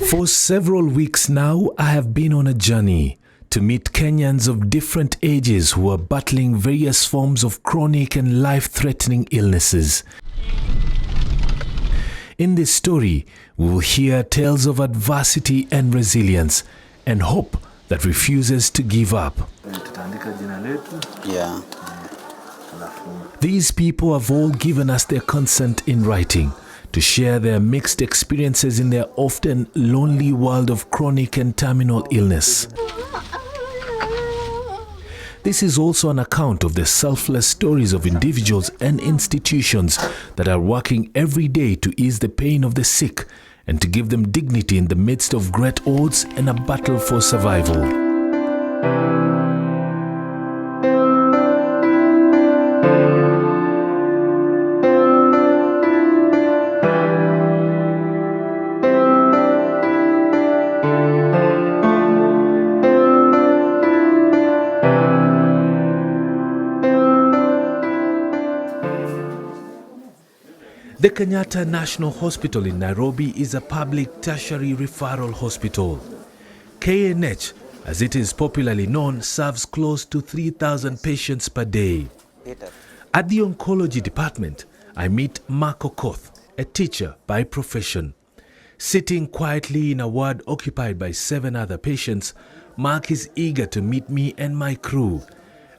For several weeks now, I have been on a journey to meet Kenyans of different ages who are battling various forms of chronic and life-threatening illnesses. In this story, we will hear tales of adversity and resilience and hope that refuses to give up. Yeah. These people have all given us their consent in writing to share their mixed experiences in their often lonely world of chronic and terminal illness. This is also an account of the selfless stories of individuals and institutions that are working every day to ease the pain of the sick and to give them dignity in the midst of great odds and a battle for survival. The Kenyatta National Hospital in Nairobi is a public tertiary referral hospital. KNH, as it is popularly known, serves close to 3,000 patients per day. At the oncology department, I meet Koth, a teacher by profession. Sitting quietly in a ward occupied by 7 other patients, Mark is eager to meet me and my crew.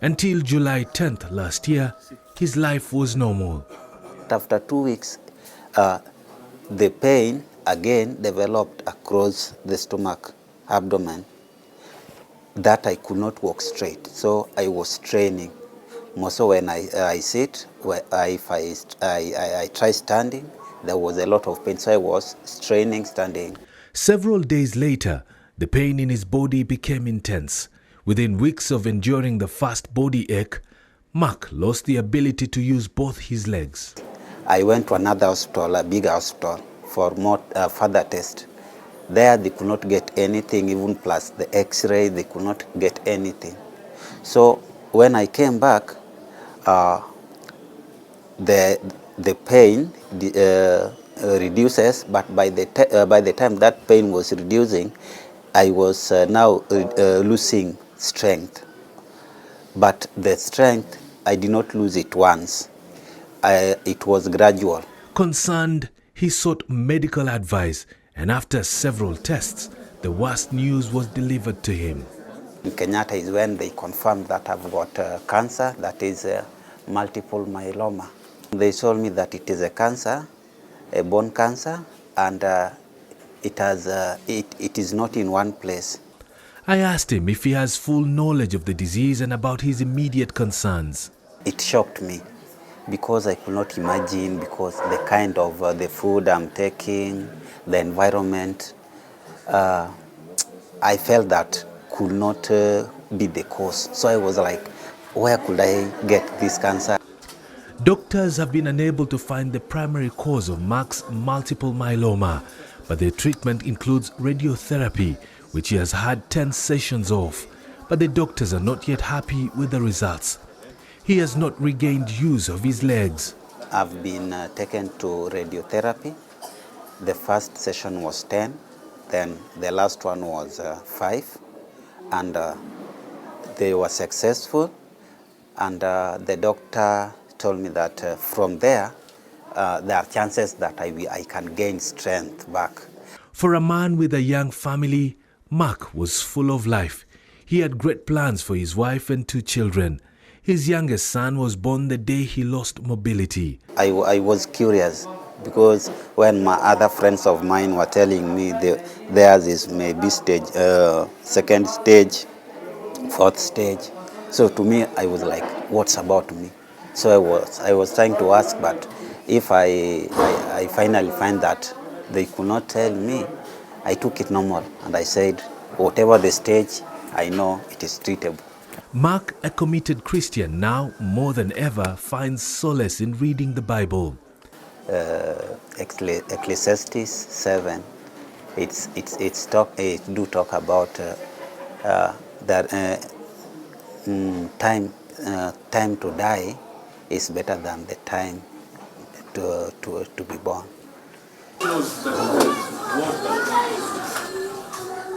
Until July 10th last year, his life was normal. After 2 weeks, the pain again developed across the stomach, abdomen, that I could not walk straight. So I was straining. Also when I sit, if I try standing, there was a lot of pain. So I was straining standing. Several days later, the pain in his body became intense. Within weeks of enduring the first body ache, Mark lost the ability to use both his legs. I went to another hospital, a big hospital, for more further tests. There they could not get anything, even plus the x-ray, they could not get anything. So when I came back, the pain reduces, but by the time that pain was reducing, I was now losing strength. But the strength, I did not lose it once. It was gradual. Concerned, he sought medical advice, and after several tests, the worst news was delivered to him. In Kenyatta is when they confirmed that I've got cancer, that is multiple myeloma. They told me that it is a cancer, a bone cancer, and it is not in one place. I asked him if he has full knowledge of the disease and about his immediate concerns. It shocked me because I could not imagine, because the kind of the food I'm taking, the environment, I felt that could not be the cause. So I was like, where could I get this cancer? Doctors have been unable to find the primary cause of Mark's multiple myeloma, but their treatment includes radiotherapy, which he has had 10 sessions of, but the doctors are not yet happy with the results. He has not regained use of his legs. I've been taken to radiotherapy. The first session was 10, then the last one was 5, and they were successful. And the doctor told me that from there are chances that I can gain strength back. For a man with a young family, Mark was full of life. He had great plans for his wife and 2 children. His youngest son was born the day he lost mobility. I was curious because when my other friends of mine were telling me theirs is maybe stage, 2nd stage, 4th stage. So to me, I was like, what's about me? So I was trying to ask, but if I finally find that they could not tell me, I took it normal and I said, whatever the stage, I know it is treatable. Mark, a committed Christian, now more than ever finds solace in reading the Bible. Ecclesiastes 7, it do talk about that time to die is better than the time to be born.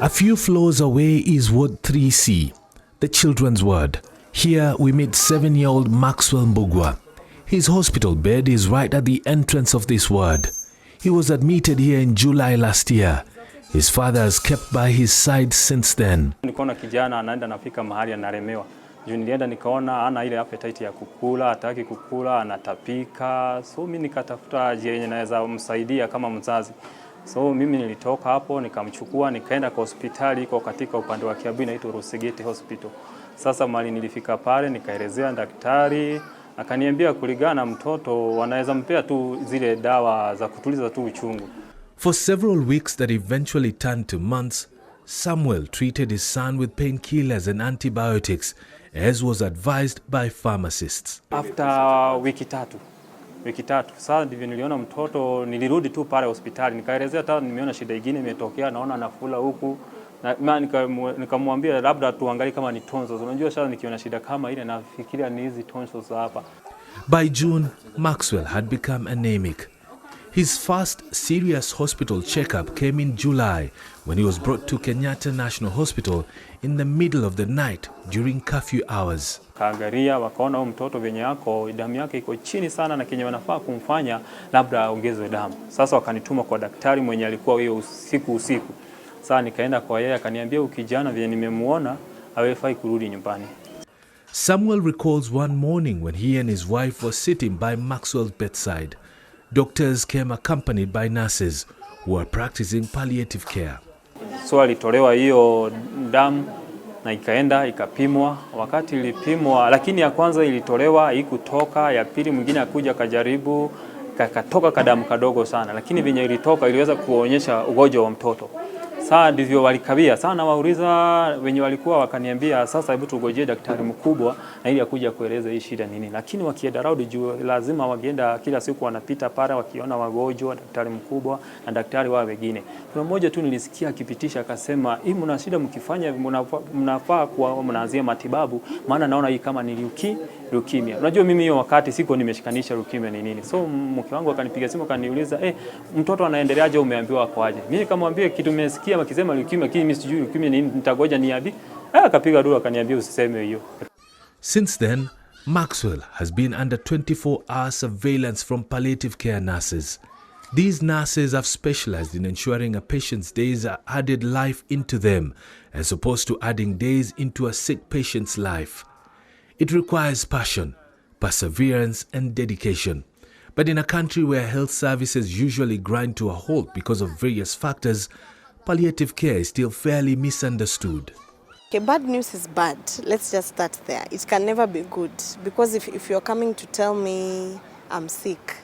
A few floors away is Ward 3C, the children's ward. Here we meet 7-year-old Maxwell Mbugwa. His hospital bed is right at the entrance of this ward. He was admitted here in July last year. His father has kept by his side since then. Nikaona kijana anaenda nafika mahali anaremewa. Juu nilienda nikaona ana ile appetite ya kukula, hataki kukula, anatapika. So mimi nikatafuta njia yenye naweza msaidia kama mzazi. So mimi nilitoka hapo nikamchukua nikaenda kwa hospitali iko katika upande wa Kiabu inaitwa Eldoret Hospice. Sasa mali nilifika pale nikaelezea daktari akaniambia kulingana mtoto wanaweza mpea tu zile dawa za kutuliza tu uchungu. For several weeks that eventually turned to months, Samuel treated his son with painkillers and antibiotics as was advised by pharmacists. After wiki tatu sasa ndivyo niliona mtoto, nilirudi tu pale hospitali nikaelezea hata nimeona shida nyingine imetokea, naona anafula huku na nikamwambia labda tuangalie kama ni tonsils. Unajua sasa nikiona shida kama ile nafikiria ni hizi tonsils hapa. By June, Maxwell had become anemic. His first serious hospital checkup came in July when he was brought to Kehpca National Hospital in the middle of the night during curfew hours. Kaangalia wakaona huyu mtoto venye yako damu yake iko chini sana na kenye wanafaa kumfanya labda aongezwe damu. Sasa wakanituma kwa daktari mwenye alikuwa hiyo usiku. Sasa nikaenda kwa yeye akaniambia ukijana vile nimemuona hawefai kurudi nyumbani. Samuel recalls one morning when he and his wife were sitting by Maxwell's bedside. Doctors came accompanied by nurses who are practicing palliative care. So alitolewa hiyo damu na ikaenda ikapimwa. Wakati ilipimwa, lakini ya kwanza ilitolewa haikutoka, ya pili mwingine akuja kajaribu kakatoka kadamu kadogo sana, lakini venye ilitoka iliweza kuonyesha ugonjwa wa mtoto. Sasa ndivyo walikabia sana wauliza wenye walikuwa wakaniambia sasa hebu tugojee daktari mkubwa na ili akuja kueleza hii shida nini. Lakini wakienda raundi juu lazima wakienda kila siku wanapita pale wakiona wagonjwa, daktari mkubwa na daktari wao wengine. Kuna mmoja tu nilisikia akipitisha akasema hii mna shida mkifanya mnafaa kuwa mnaanzia matibabu maana naona hii kama ni leukemia. Unajua mimi hiyo wakati siko nimeshikanisha leukemia ni nini. So mke wangu akanipiga simu akaniuliza mtoto anaendeleaje umeambiwa akoaje. Mimi nikamwambia kitu nimesikia akisema leukemia lakini mimi sijui leukemia nini nitagoja niambi. Akapiga duru akaniambia usiseme hiyo. Since then, Maxwell has been under 24-hour surveillance from palliative care nurses. These nurses have specialized in ensuring a patient's days are added life into them as opposed to adding days into a sick patient's life. It requires passion, perseverance and dedication. But in a country where health services usually grind to a halt because of various factors, palliative care is still fairly misunderstood. Okay, bad news is bad. Let's just start there. It can never be good because if you're coming to tell me I'm sick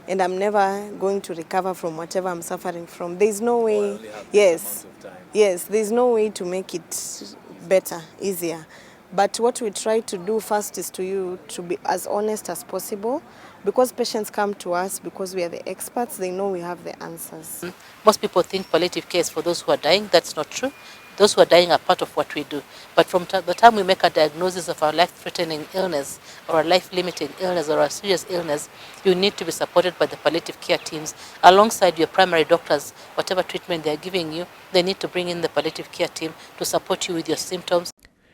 and I'm never going to recover from whatever I'm suffering from, there's no way. Yes, there's no way to make it better, easier. But what we try to do first is to be as honest as possible because patients come to us because we are the experts, they know we have the answers. Most people think palliative care is for those who are dying. That's not true. Those who are dying are part of what we do. But from the time we make a diagnosis of a life-threatening illness or a life-limiting illness or a serious illness, you need to be supported by the palliative care teams. Alongside your primary doctors, whatever treatment they are giving you, they need to bring in the palliative care team to support you with your symptoms.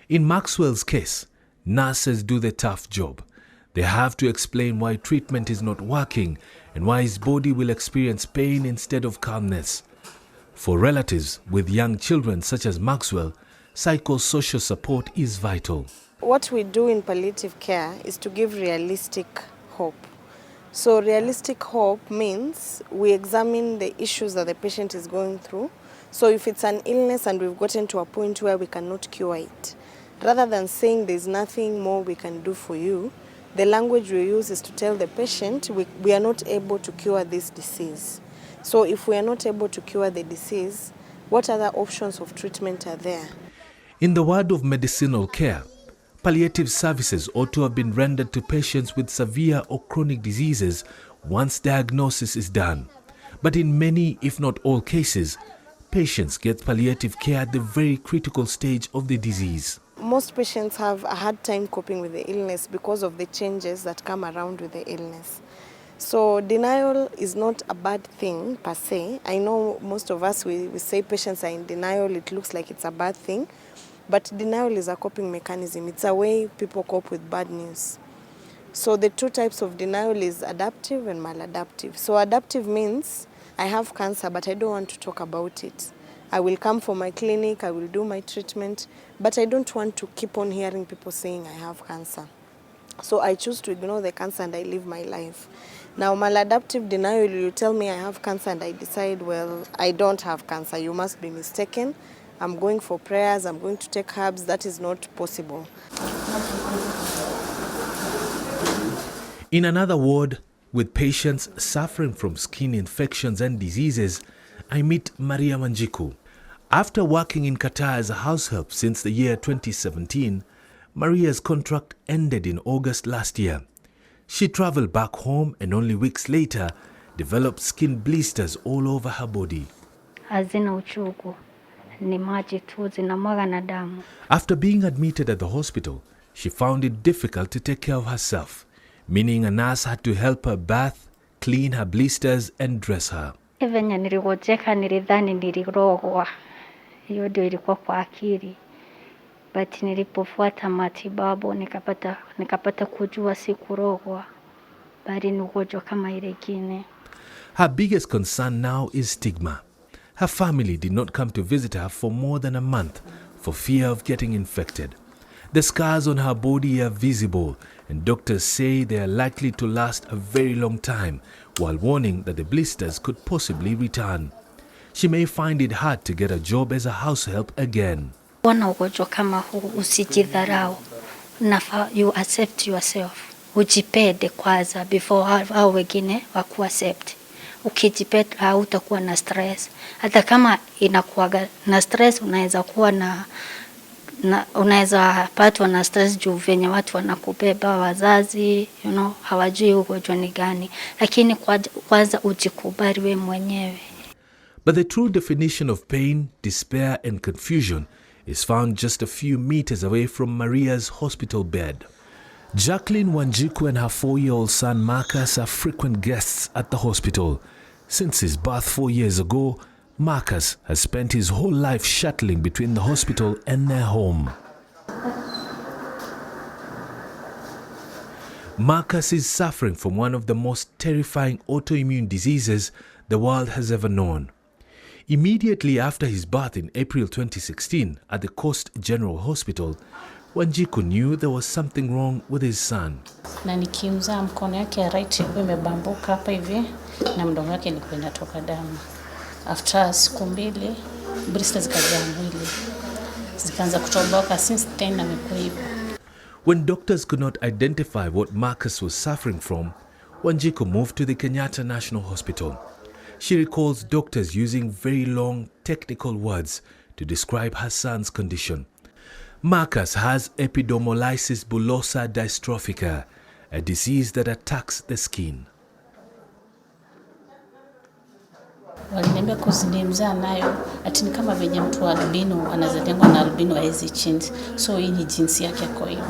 In Maxwell's case, nurses do the tough job. They have to explain why treatment is not working and why his body will experience pain instead of calmness. For relatives with young children such as Maxwell, psychosocial support is vital. What we do in palliative care is to give realistic hope. So realistic hope means we examine the issues that the patient is going through. So if it's an illness and we've gotten to a point where we cannot cure it, rather than saying there's nothing more we can do for you, the language we use is to tell the patient we are not able to cure this disease. So if we are not able to cure the disease, what other options of treatment are there? In the word of medicinal care, palliative services ought to have been rendered to patients with severe or chronic diseases once diagnosis is done. But in many, if not all cases, patients get palliative care at the very critical stage of the disease. Most patients have a hard time coping with the illness because of the changes that come around with the illness. So denial is not a bad thing per se. I know most of us, we say patients are in denial, it looks like it's a bad thing. But denial is a coping mechanism. It's a way people cope with bad news. So the two types of denial is adaptive and maladaptive. So adaptive means I have cancer, but I don't want to talk about it. I will come for my clinic, I will do my treatment, but I don't want to keep on hearing people saying I have cancer. So I choose to ignore the cancer and I live my life. Now, maladaptive denial, you tell me I have cancer and I decide, well, I don't have cancer. You must be mistaken. I'm going for prayers, I'm going to take herbs. That is not possible. In another ward, with patients suffering from skin infections and diseases, I meet Maria Wanjiku. After working in Qatar as a house help since the year 2017, Maria's contract ended in August last year. She traveled back home and only weeks later developed skin blisters all over her body. Hazina uchungu, ni maji tu zinamwaga na damu. After being admitted at the hospital, she found it difficult to take care of herself, meaning a nurse had to help her bath, clean her blisters and dress her. Venye niligojeka nilidhani nilirogwa. Hiyo ndio ilikuwa kwa akili. But nilipofuata matibabu nikapata kujua si kurogwa, bali ni ugonjwa kama ile ingine. Her biggest concern now is stigma. Her family did not come to visit her for more than a month for fear of getting infected. The scars on her body are visible and doctors say they are likely to last a very long time, while warning that the blisters could possibly return. She may find it hard to get a job as a house help again. Wana ugonjwa kama huu usijidharau. You accept yourself. Ujipende kwanza before hao wengine waku accept. Ukijipenda hautakuwa na stress. Hata kama inakuwa na stress unaweza patwa na stress juu venye watu wanakubeba wazazi, hawajui ugonjwa ni gani. Lakini kwanza ujikubali wewe mwenyewe. But the true definition of pain, despair and confusion is found just a few meters away from Maria's hospital bed. Jacqueline Wanjiku and her 4-year-old son Marcus are frequent guests at the hospital. Since his birth 4 years ago, Marcus has spent his whole life shuttling between the hospital and their home. Marcus is suffering from one of the most terrifying autoimmune diseases the world has ever known. Immediately after his birth in April 2016 at the Koth General Hospital, Wanjiku knew there was something wrong with his son. Na nikimzaa mkono yake ya right ilikuwa imebambuka hapa hivi na mdomo wake ilikuwa inatoka damu. After siku 2 blisters zikajaa mwili. Zikaanza kutoboka since 10 amekuwa hivyo. When doctors could not identify what Marcus was suffering from, Wanjiku moved to the Kehpca National Hospital. She recalls doctors using very long technical words to describe her son's condition. Marcus has epidermolysis bullosa dystrophica, a disease that attacks the skin. Waliniambia kuzinimza nayo ati ni kama venye mtu wa albino anazaliwa na albino haezi change, so hii ni jinsi yake kwa hivyo.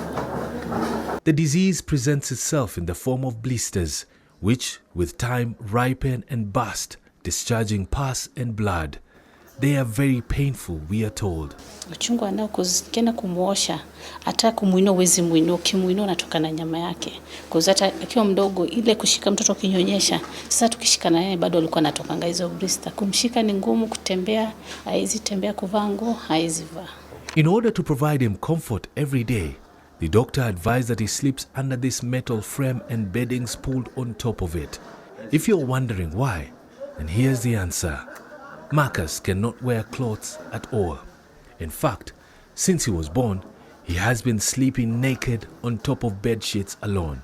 The disease presents itself in the form of blisters, which with time ripen and burst, discharging pus and blood. They are very painful, we are told. Uchungu anao kuzikena kumuosha, hata kumuinua wezi muinua, kimuinua unatoka na nyama yake. Kuzi hata akiwa mdogo ile kushika mtoto kinyonyesha, sasa tukishika na yeye bado alikuwa anatokanga hizo blister. Kumshika ni ngumu, kutembea, haizi tembea, kuvaa nguo, haizi vaa. In order to provide him comfort every day, the doctor advised that he sleeps under this metal frame and beddings pulled on top of it. If you're wondering why, then here's the answer. Marcus cannot wear clothes at all. In fact, since he was born, he has been sleeping naked on top of bed sheets alone.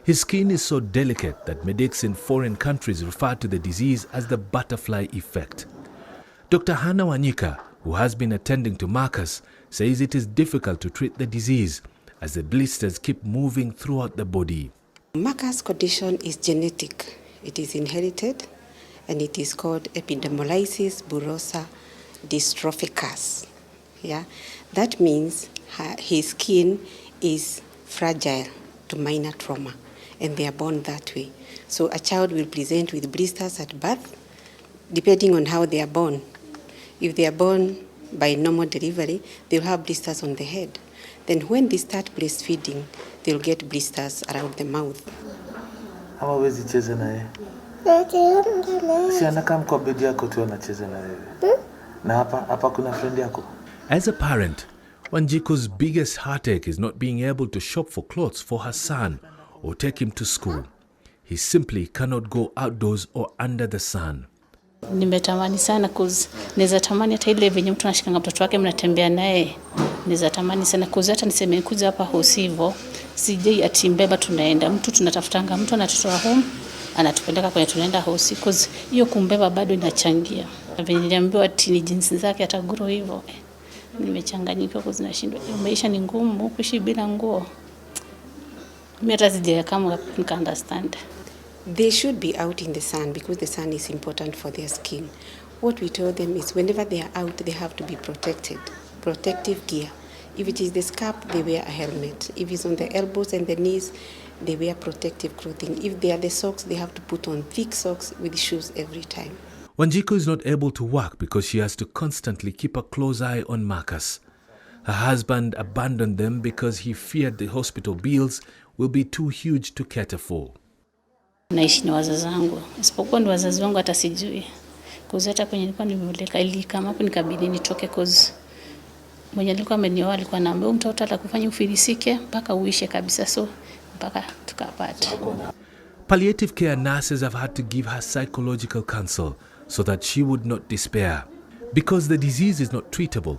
His skin is so delicate that medics in foreign countries refer to the disease as the butterfly effect. Dr. Hannah Wanyika, who has been attending to Marcus, says it is difficult to treat the disease as the blisters keep moving throughout the body. Marcus' condition is genetic. It is inherited and it is called epidermolysis bullosa dystrophica. Yeah? That means his skin is fragile to minor trauma and they are born that way. So a child will present with blisters at birth, depending on how they are born. If they are born by normal delivery, they'll have blisters on the head. Then when they start breastfeeding, they'll get blisters around the mouth. Ama wezi cheze na yeye? Si anakaa kwa bedi yako tu anacheza na wewe. Na hapa kuna friend yako? As a parent, Wanjiku's biggest heartache is not being able to shop for clothes for her son or take him to school. He simply cannot go outdoors or under the sun. Nimetamani sana naweza tamani hata ile venye mtu anashikanga mtoto wake mnatembea naye. Naweza tamani sana hata niseme kuja hapa hosivo. Sijai atimbeba tunaenda. Mtu tunatafutanga mtu anatutoa home, anatupeleka kwenye tunaenda hosi hiyo kumbeba bado inachangia. Venye niliambiwa ati ni jinsi zake ataguro hivyo. Nimechanganyika nashindwa. Maisha ni ngumu kuishi bila nguo. Mimi hata sijui kama nika understand. They should be out in the sun because the sun is important for their skin. What we told them is whenever they are out, they have to be protected. Protective gear. If it is the scalp, they wear a helmet. If it's on the elbows and the knees, they wear protective clothing. If they are the socks, they have to put on thick socks with shoes every time. Wanjiku is not able to work because she has to constantly keep a close eye on Marcus. Her husband abandoned them because he feared the hospital bills will be too huge to cater for. Naishi na wazazi wangu. Isipokuwa ni wazazi wangu hata sijui. Hata kwenye nilikuwa nimeoleka ili kama hapo nikabidi nitoke mwenye alikuwa amenioa alikuwa anaambia mtoto atakufanya ufilisike mpaka uishe kabisa, so mpaka tukapata. Palliative care nurses have had to give her psychological counsel so that she would not despair. Because the disease is not treatable,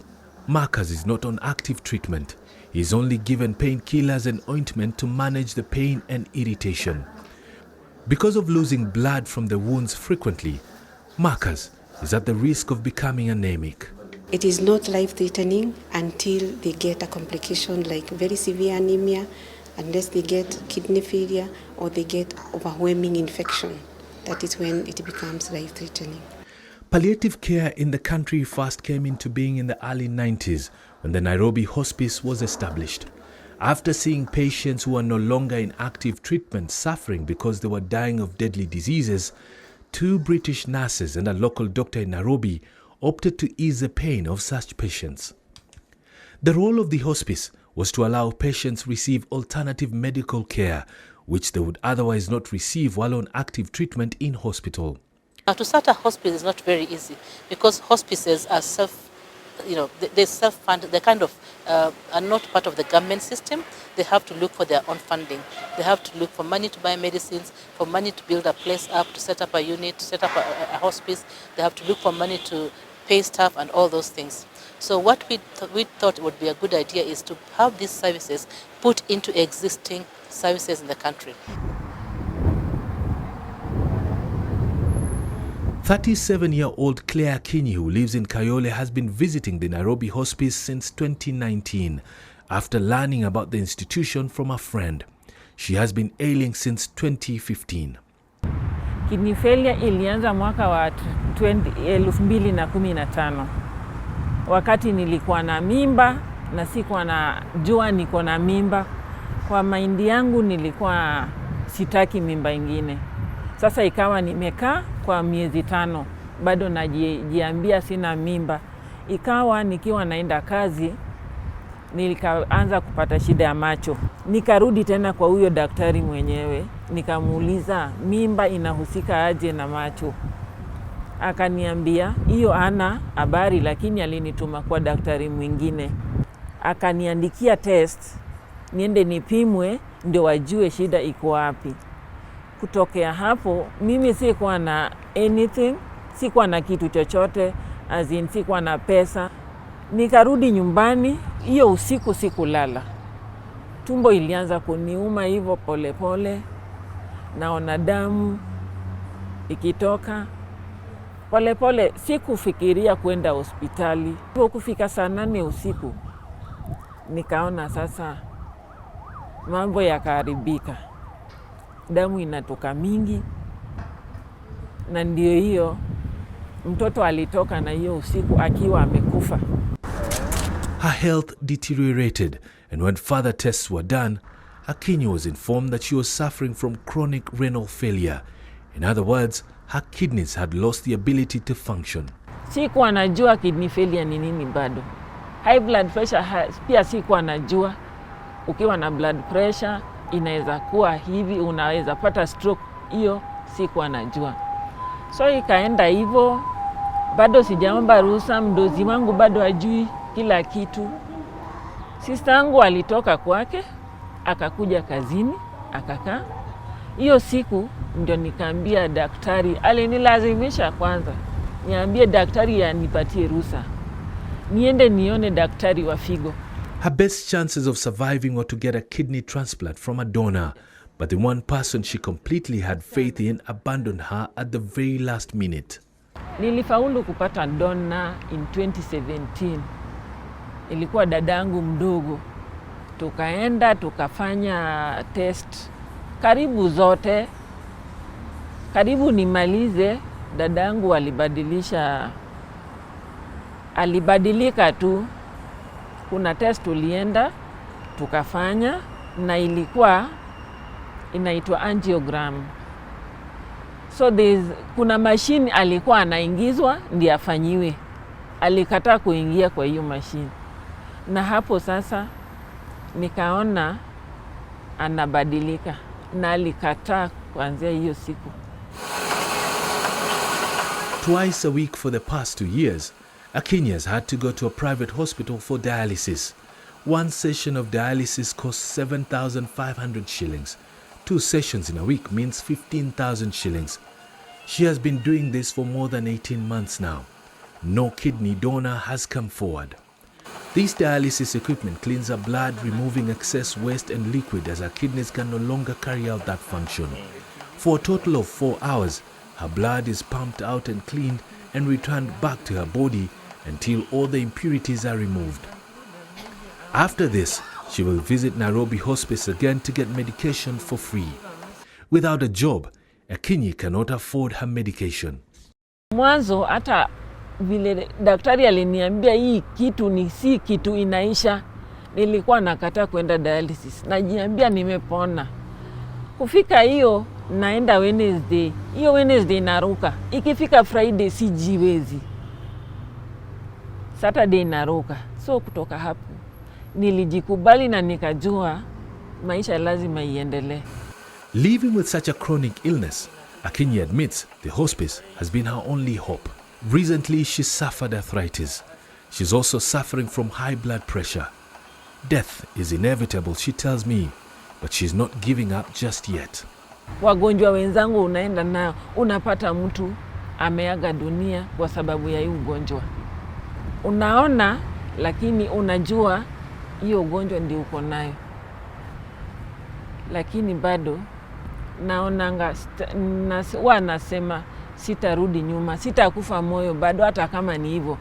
Marcus is not on active treatment. He is only given painkillers and ointment to manage the pain and irritation. Because of losing blood from the wounds frequently, Marcus is at the risk of becoming anemic. It is not life-threatening until they get a complication like very severe anemia, unless they get kidney failure or they get overwhelming infection. That is when it becomes life-threatening. Palliative care in the country first came into being in the early 90s when the Nairobi Hospice was established. After seeing patients who are no longer in active treatment suffering because they were dying of deadly diseases, 2 British nurses and a local doctor in Nairobi opted to ease the pain of such patients. The role of the hospice was to allow patients receive alternative medical care, which they would otherwise not receive while on active treatment in hospital. Now, to start a hospice is not very easy because hospices are they self-fund. They kind of are not part of the government system. They have to look for their own funding. They have to look for money to buy medicines, for money to build a place up, to set up a unit, to set up a hospice. They have to look for money to pay staff and all those things. So what we thought would be a good idea is to have these services put into existing services in the country. 37-year-old Claire Kinyi, who lives in Kayole, has been visiting the Nairobi Hospice since 2019 after learning about the institution from a friend. She has been ailing since 2015. Kidney failure ilianza mwaka wa 2015 wakati nilikuwa na mimba na sikuwa najua niko na mimba. Kwa maindi yangu nilikuwa sitaki mimba ingine. Sasa ikawa nimekaa kwa miezi 5 bado najiambia sina mimba. Ikawa nikiwa naenda kazi nikaanza kupata shida ya macho. Nikarudi tena kwa huyo daktari mwenyewe, nikamuuliza mimba inahusika aje na macho. Akaniambia hiyo ana habari, lakini alinituma kwa daktari mwingine. Akaniandikia test niende nipimwe ndio wajue shida iko wapi. Kutokea hapo mimi sikuwa na anything, sikuwa na kitu chochote, sikuwa na pesa. Nikarudi nyumbani, hiyo usiku sikulala. Tumbo ilianza kuniuma hivyo pole pole, naona damu ikitoka pole pole. Sikufikiria kwenda hospitali. Kufika saa 8 usiku nikaona sasa mambo yakaharibika. Damu inatoka mingi na ndio hiyo mtoto alitoka na hiyo usiku akiwa amekufa. Her health deteriorated, and when further tests were done, Akinyi was informed that she was suffering from chronic renal failure. In other words, her kidneys had lost the ability to function. Sikuwa najua kidney failure ni nini bado. High blood pressure pia sikuwa najua. Ukiwa na blood pressure inaweza kuwa hivi, unaweza pata stroke, hiyo sikuwa najua. So ikaenda hivyo, bado sijaomba ruhusa, mdozi wangu bado hajui kila kitu. Sister yangu alitoka kwake, akakuja kazini, akakaa. Hiyo siku ndio nikaambia daktari, alinilazimisha kwanza niambie daktari anipatie ruhusa niende nione daktari wa figo. Her best chances of surviving were to get a kidney transplant from a donor, but the one person she completely had faith in abandoned her at the very last minute. Nilifaulu kupata donor in 2017. Ilikuwa dadangu mdogo. Tukaenda tukafanya test karibu zote. Karibu nimalize, dadangu alibadilika tu. Kuna test tulienda tukafanya na ilikuwa inaitwa angiogram. So kuna machine alikuwa anaingizwa ndiye afanyiwe. Alikataa kuingia kwa hiyo machine. Na hapo sasa nikaona anabadilika na alikataa kuanzia hiyo siku. Twice a week for the past 2 years, Akinyi has had to go to a private hospital for dialysis. One session of dialysis costs 7,500 shillings. 2 sessions in a week means 15,000 shillings. She has been doing this for more than 18 months now. No kidney donor has come forward. This dialysis equipment cleans her blood, removing excess waste and liquid as her kidneys can no longer carry out that function. For a total of 4 hours, her blood is pumped out and cleaned and returned back to her body until all the impurities are removed. After this, she will visit Nairobi Hospice again to get medication for free. Without a job, Akinyi cannot afford her medication. Mwanzo hata vile daktari aliniambia hii kitu si kitu inaisha, nilikuwa nakataa kwenda dialysis. Najiambia nimepona. Kufika hiyo naenda Wednesday. Hiyo Wednesday naruka. Ikifika Friday sijiwezi. Saturday naruka. So kutoka hapo nilijikubali na nikajua maisha lazima iendelee. Living with such a chronic illness, Akinyi admits the hospice has been her only hope. Recently, she suffered arthritis. She's also suffering from high blood pressure. Death is inevitable, she tells me, but she's not giving up just yet. Wagonjwa wenzangu unaenda nao, unapata mtu ameaga dunia kwa sababu ya hii ugonjwa. Unaona, lakini unajua hiyo ugonjwa ndio uko nayo. Lakini bado naonanga wanasema sitarudi nyuma, sitakufa moyo bado hata kama ni hivyo.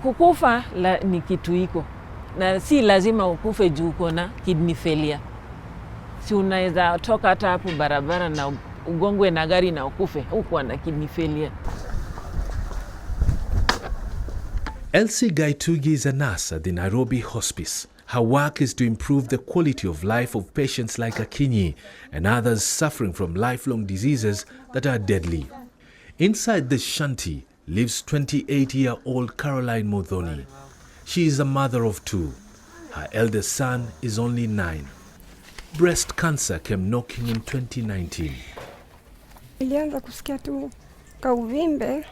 Kukufa ni kitu iko. Na si lazima ukufe juu uko na kidney failure. Si unaweza toka hata hapo barabara na ugongwe na gari na ukufe huko na kidney failure. Elsie Gaitugi is a nurse at the Nairobi Hospice. Her work is to improve the quality of life of patients like Akinyi and others suffering from lifelong diseases that are deadly. Inside this shanty lives 28-year-old Caroline Modhoni. She is a mother of 2. Her eldest son is only 9. Breast cancer came knocking in 2019. Nilianza kusikia tu kauvimbe,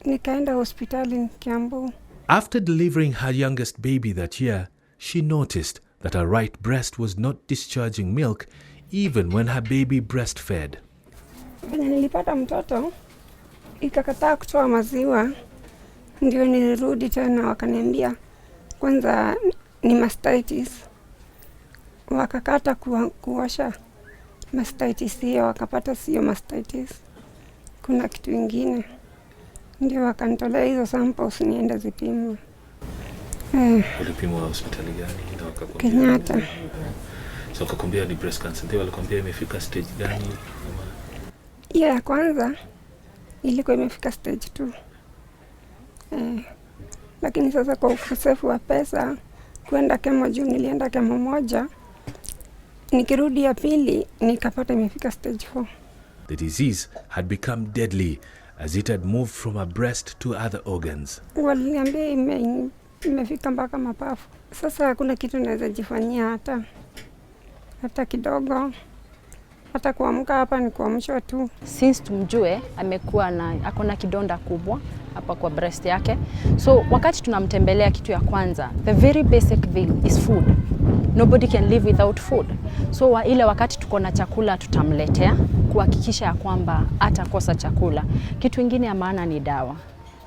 nikaenda hospitali Kiambu. After delivering her youngest baby that year, she noticed that her right breast was not discharging milk even when her baby breastfed. Nilipata mtoto, ikakataa kutoa maziwa, ndio nilirudi tena wakaniambia kwanza ni mastitis. Wakakata kuosha mastitis hiyo, wakapata sio mastitis. Kuna kitu ingine. Ndio wakanitolea hizo samples nienda zipimwe. Ulipimwa hospitali gani na wakakwambia? Kenyatta. So wakakwambia ni breast cancer. Ndio walikwambia imefika stage gani? Ya kwanza ilikuwa imefika stage 2. Lakini sasa kwa ukosefu wa pesa kwenda kemo juu, nilienda kemo moja Nikirudi ya pili nikapata imefika stage 4. The disease had become deadly as it had moved from her breast to other organs. Waliniambia imefika mpaka mapafu. Sasa hakuna kitu naweza jifanyia hata kidogo. Hata kuamka hapa ni kuamshwa tu. Since tumjue ako na kidonda kubwa hapa kwa breast yake. So wakati tunamtembelea, kitu ya kwanza, the very basic thing is food. Nobody can live without food. So ile wakati tuko na chakula tutamletea kuhakikisha ya kwamba atakosa chakula. Kitu kingine ya maana ni dawa.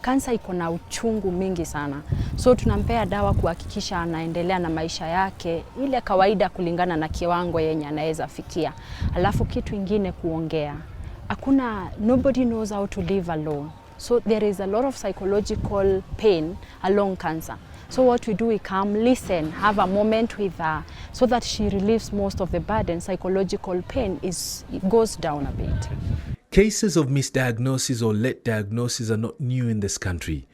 Kansa iko na uchungu mingi sana. So tunampea dawa kuhakikisha anaendelea na maisha yake ile kawaida kulingana na kiwango yenye anaweza fikia. Alafu kitu kingine kuongea. Nobody knows how to live alone. So there is a lot of psychological pain along cancer. So what we do, we come, listen, have a moment with her so that she relieves most of the burden. Psychological pain it goes down a bit. Cases of misdiagnosis or late diagnosis are not new in this country.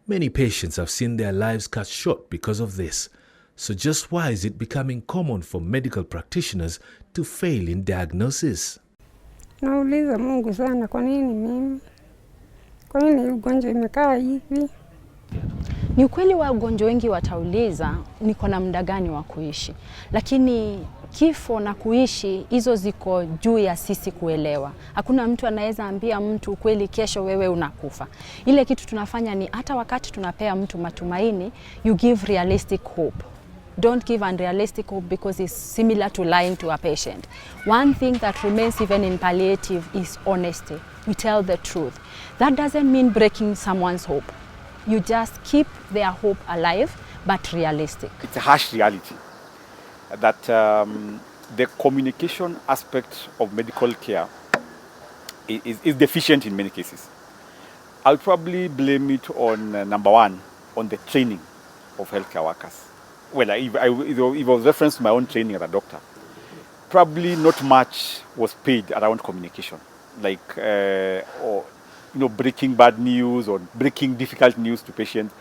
Many patients have seen their lives cut short because of this. So just why is it becoming common for medical practitioners to fail in diagnosis? Nauliza Mungu sana, kwa nini mimi? Kwa nini ugonjwa imekaa hivi? Ni ukweli wagonjwa wengi watauliza niko na muda gani wa kuishi. Lakini kifo na kuishi hizo ziko juu ya sisi kuelewa. Hakuna mtu anaweza ambia mtu kweli kesho wewe unakufa. Ile kitu tunafanya ni hata wakati tunapea mtu matumaini, you give realistic hope. Don't give unrealistic hope because it's similar to lying to a patient. One thing that remains even in palliative is honesty. We tell the truth. That doesn't mean breaking someone's hope. You just keep their hope alive, but realistic. It's a harsh reality that the communication aspect of medical care is deficient in many cases. I'll probably blame it on, number one, on the training of healthcare workers. Well, if it was reference to my own training as a doctor, probably not much was paid around communication, like or breaking bad news or breaking difficult news to patients.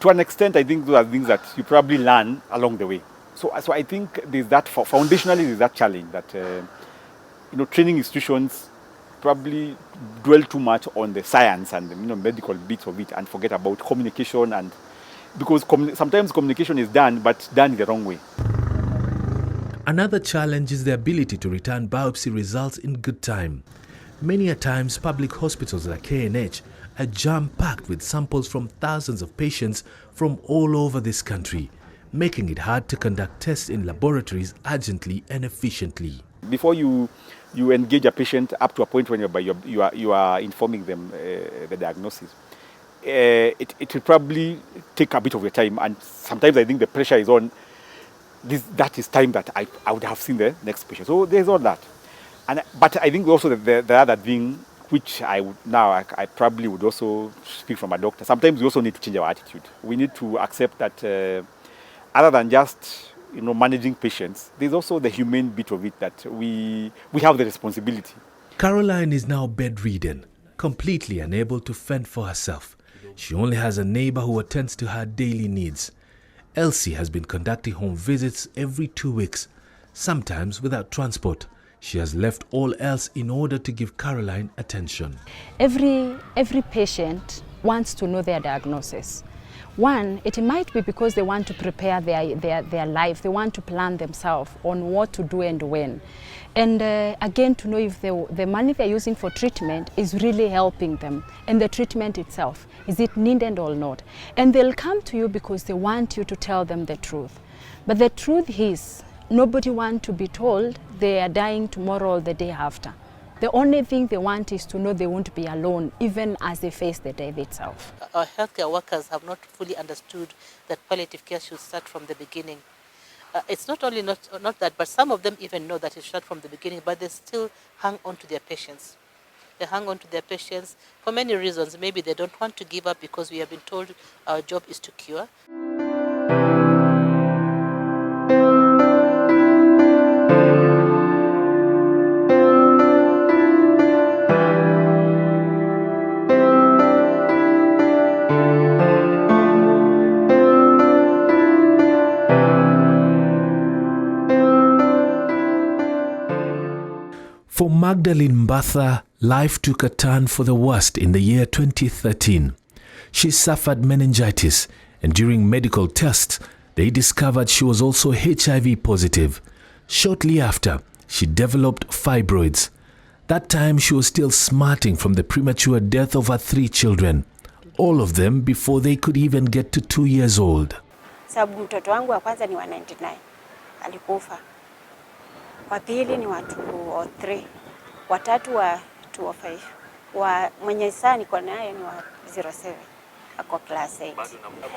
To an extent, I think those are things that you probably learn along the way. So I think there's that foundationally there's that challenge that training institutions probably dwell too much on the science and the medical bits of it and forget about communication, and because sometimes communication is done but done the wrong way. Another challenge is the ability to return biopsy results in good time. Many a times, public hospitals like KNH are jam-packed with samples from thousands of patients from all over this country, making it hard to conduct tests in laboratories urgently and efficiently. Before you engage a patient up to a point when you are informing them the diagnosis, it will probably take a bit of your time, and sometimes I think the pressure is on. That is time that I would have seen the next patient. So there's all that. But I think also the other thing, which I probably would also speak from a doctor, sometimes we also need to change our attitude. We need to accept that other than just managing patients, there's also the humane bit of it that we have the responsibility. Caroline is now bedridden, completely unable to fend for herself. She only has a neighbor who attends to her daily needs. Elsie has been conducting home visits every 2 weeks, sometimes without transport. She has left all else in order to give Caroline attention. Every patient wants to know their diagnosis. One, it might be because they want to prepare their life. They want to plan themselves on what to do and when. And again, to know if the money they're using for treatment is really helping them. And the treatment itself, is it needed or not? And they'll come to you because they want you to tell them the truth. But the truth is, nobody wants to be told they are dying tomorrow or the day after. The only thing they want is to know they won't be alone, even as they face the death itself. Our healthcare workers have not fully understood that palliative care should start from the beginning. It's not only not that, but some of them even know that it should start from the beginning, but they still hang on to their patients. They hang on to their patients for many reasons. Maybe they don't want to give up because we have been told our job is to cure. Magdalene Mbatha, life took a turn for the worst in the year 2013. She suffered meningitis, and during medical tests, they discovered she was also HIV positive. Shortly after, she developed fibroids. That time she was still smarting from the premature death of her 3 children, all of them before they could even get to 2 years old. Sababu mtoto wangu wa kwanza ni wa 99, alikufa. Wa pili ni wa 203, wa tatu wa 205. Wa mwenye saa niko naye ni wa 07, ako class 8.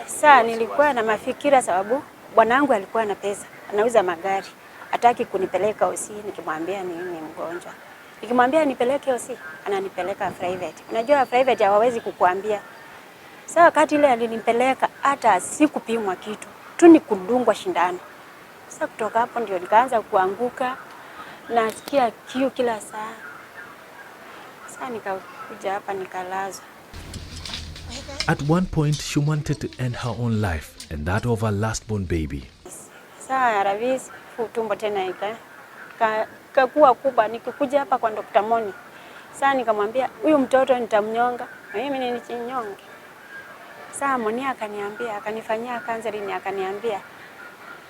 Saa nilikuwa na mafikira sababu bwanangu alikuwa na pesa, anauza magari. Hataki kunipeleka OC nikimwambia ni mgonjwa. Nikimwambia nipeleke OC, ananipeleka private. Unajua private hawawezi kukuambia. Sasa wakati ile alinipeleka hata sikupimwa kitu, tu ni kudungwa shindano. Sasa kutoka hapo ndio nikaanza kuanguka, nasikia kiu kila saa. Sasa nikakuja hapa nikalazwa. At one point, she wanted to end her own life and that of her last-born baby. Sasa Ravis tumbo tena ikakuwa kubwa. Nikikuja hapa kwa Dr. Moni, sasa nikamwambia huyu mtoto nitamnyonga, mimi ninichinyonge. Sasa Moni akaniambia, akanifanyia counseling, akaniambia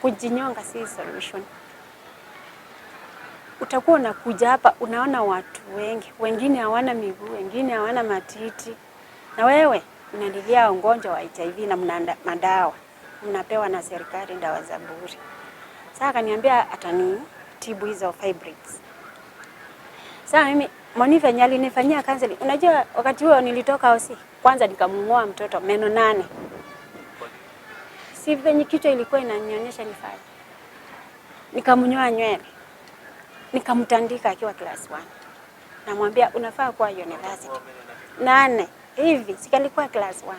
kujinyonga si solution. Utakuwa unakuja hapa unaona watu wengi, wengine hawana miguu, wengine hawana matiti. Na wewe unalilia ugonjwa wa HIV na madawa. Mnapewa na serikali dawa za bure. Sasa akaniambia atanitibu hizo fibroids. Sasa mimi Monifa nyali nifanyia counseling. Unajua wakati huo nilitoka hosi, kwanza nikamngoa mtoto meno 8. Si venye kichwa ilikuwa inanionyesha nifanye. Nikamnyoa nywele. Nikamtandika akiwa class 1. Namwambia unafaa kwa university. 8 hivi sikalikuwa class 1.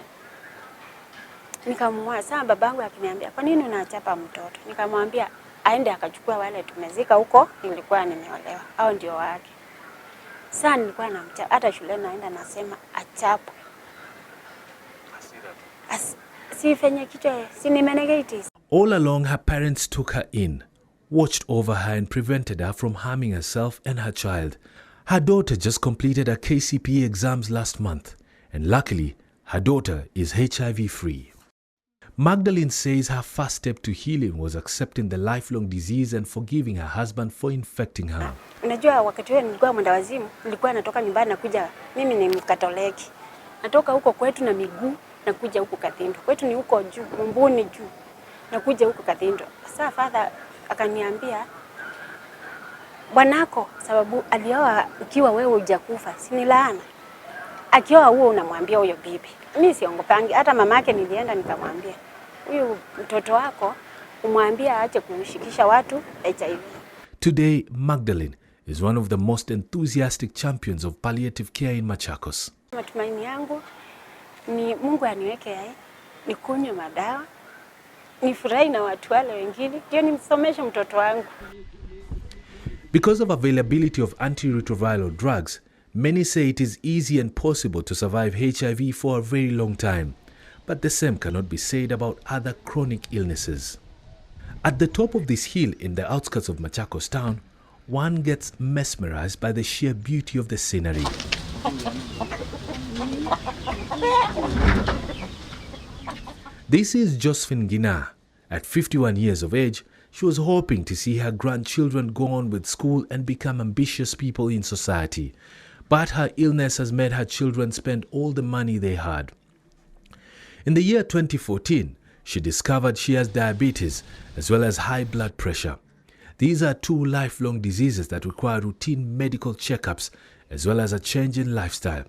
Nikamwambia sasa babangu akiniambia kwa nini unachapa mtoto? Nikamwambia aende akachukua wale tumezika huko nilikuwa nimeolewa au ndio wake. Sasa nilikuwa namchapa hata shule naenda nasema achapo. Si fenye kichwa si ni meningitis. All along her parents took her in, watched over her and prevented her from harming herself and her child. Her daughter just completed her KCPE exams last month and luckily her daughter is HIV free. Magdalene says her first step to healing was accepting the lifelong disease and forgiving her husband for infecting her. Unajua wakati huo nilikuwa mwendawazimu, nilikuwa natoka nyumbani nakuja, mimi ni Mkatoliki. Natoka huko kwetu na miguu nakuja huko Kathindo. Kwetu ni huko juu, Mbuni juu. Nakuja huko Kathindo. Sasa father akaniambia bwanako sababu alioa ukiwa wewe hujakufa, si ni laana. Akioa huo unamwambia huyo bibi. Mimi siongopangi, hata mamake nilienda nikamwambia huyu mtoto wako umwambie aache kushikisha watu HIV. Today, Magdalene is one of the most enthusiastic champions of palliative care in Machakos. Matumaini yangu ni Mungu aniweke nikunywe madawa, nifurahi na watu wale wengine, ndio nimsomeshe mtoto wangu. Because of availability of antiretroviral drugs, many say it is easy and possible to survive HIV for a very long time. But the same cannot be said about other chronic illnesses. At the top of this hill in the outskirts of Machakos town, one gets mesmerized by the sheer beauty of the scenery. This is Josefin Gina. At 51 years of age, she was hoping to see her grandchildren go on with school and become ambitious people in society. But her illness has made her children spend all the money they had. In the year 2014, she discovered she has diabetes as well as high blood pressure. These are 2 lifelong diseases that require routine medical checkups as well as a change in lifestyle.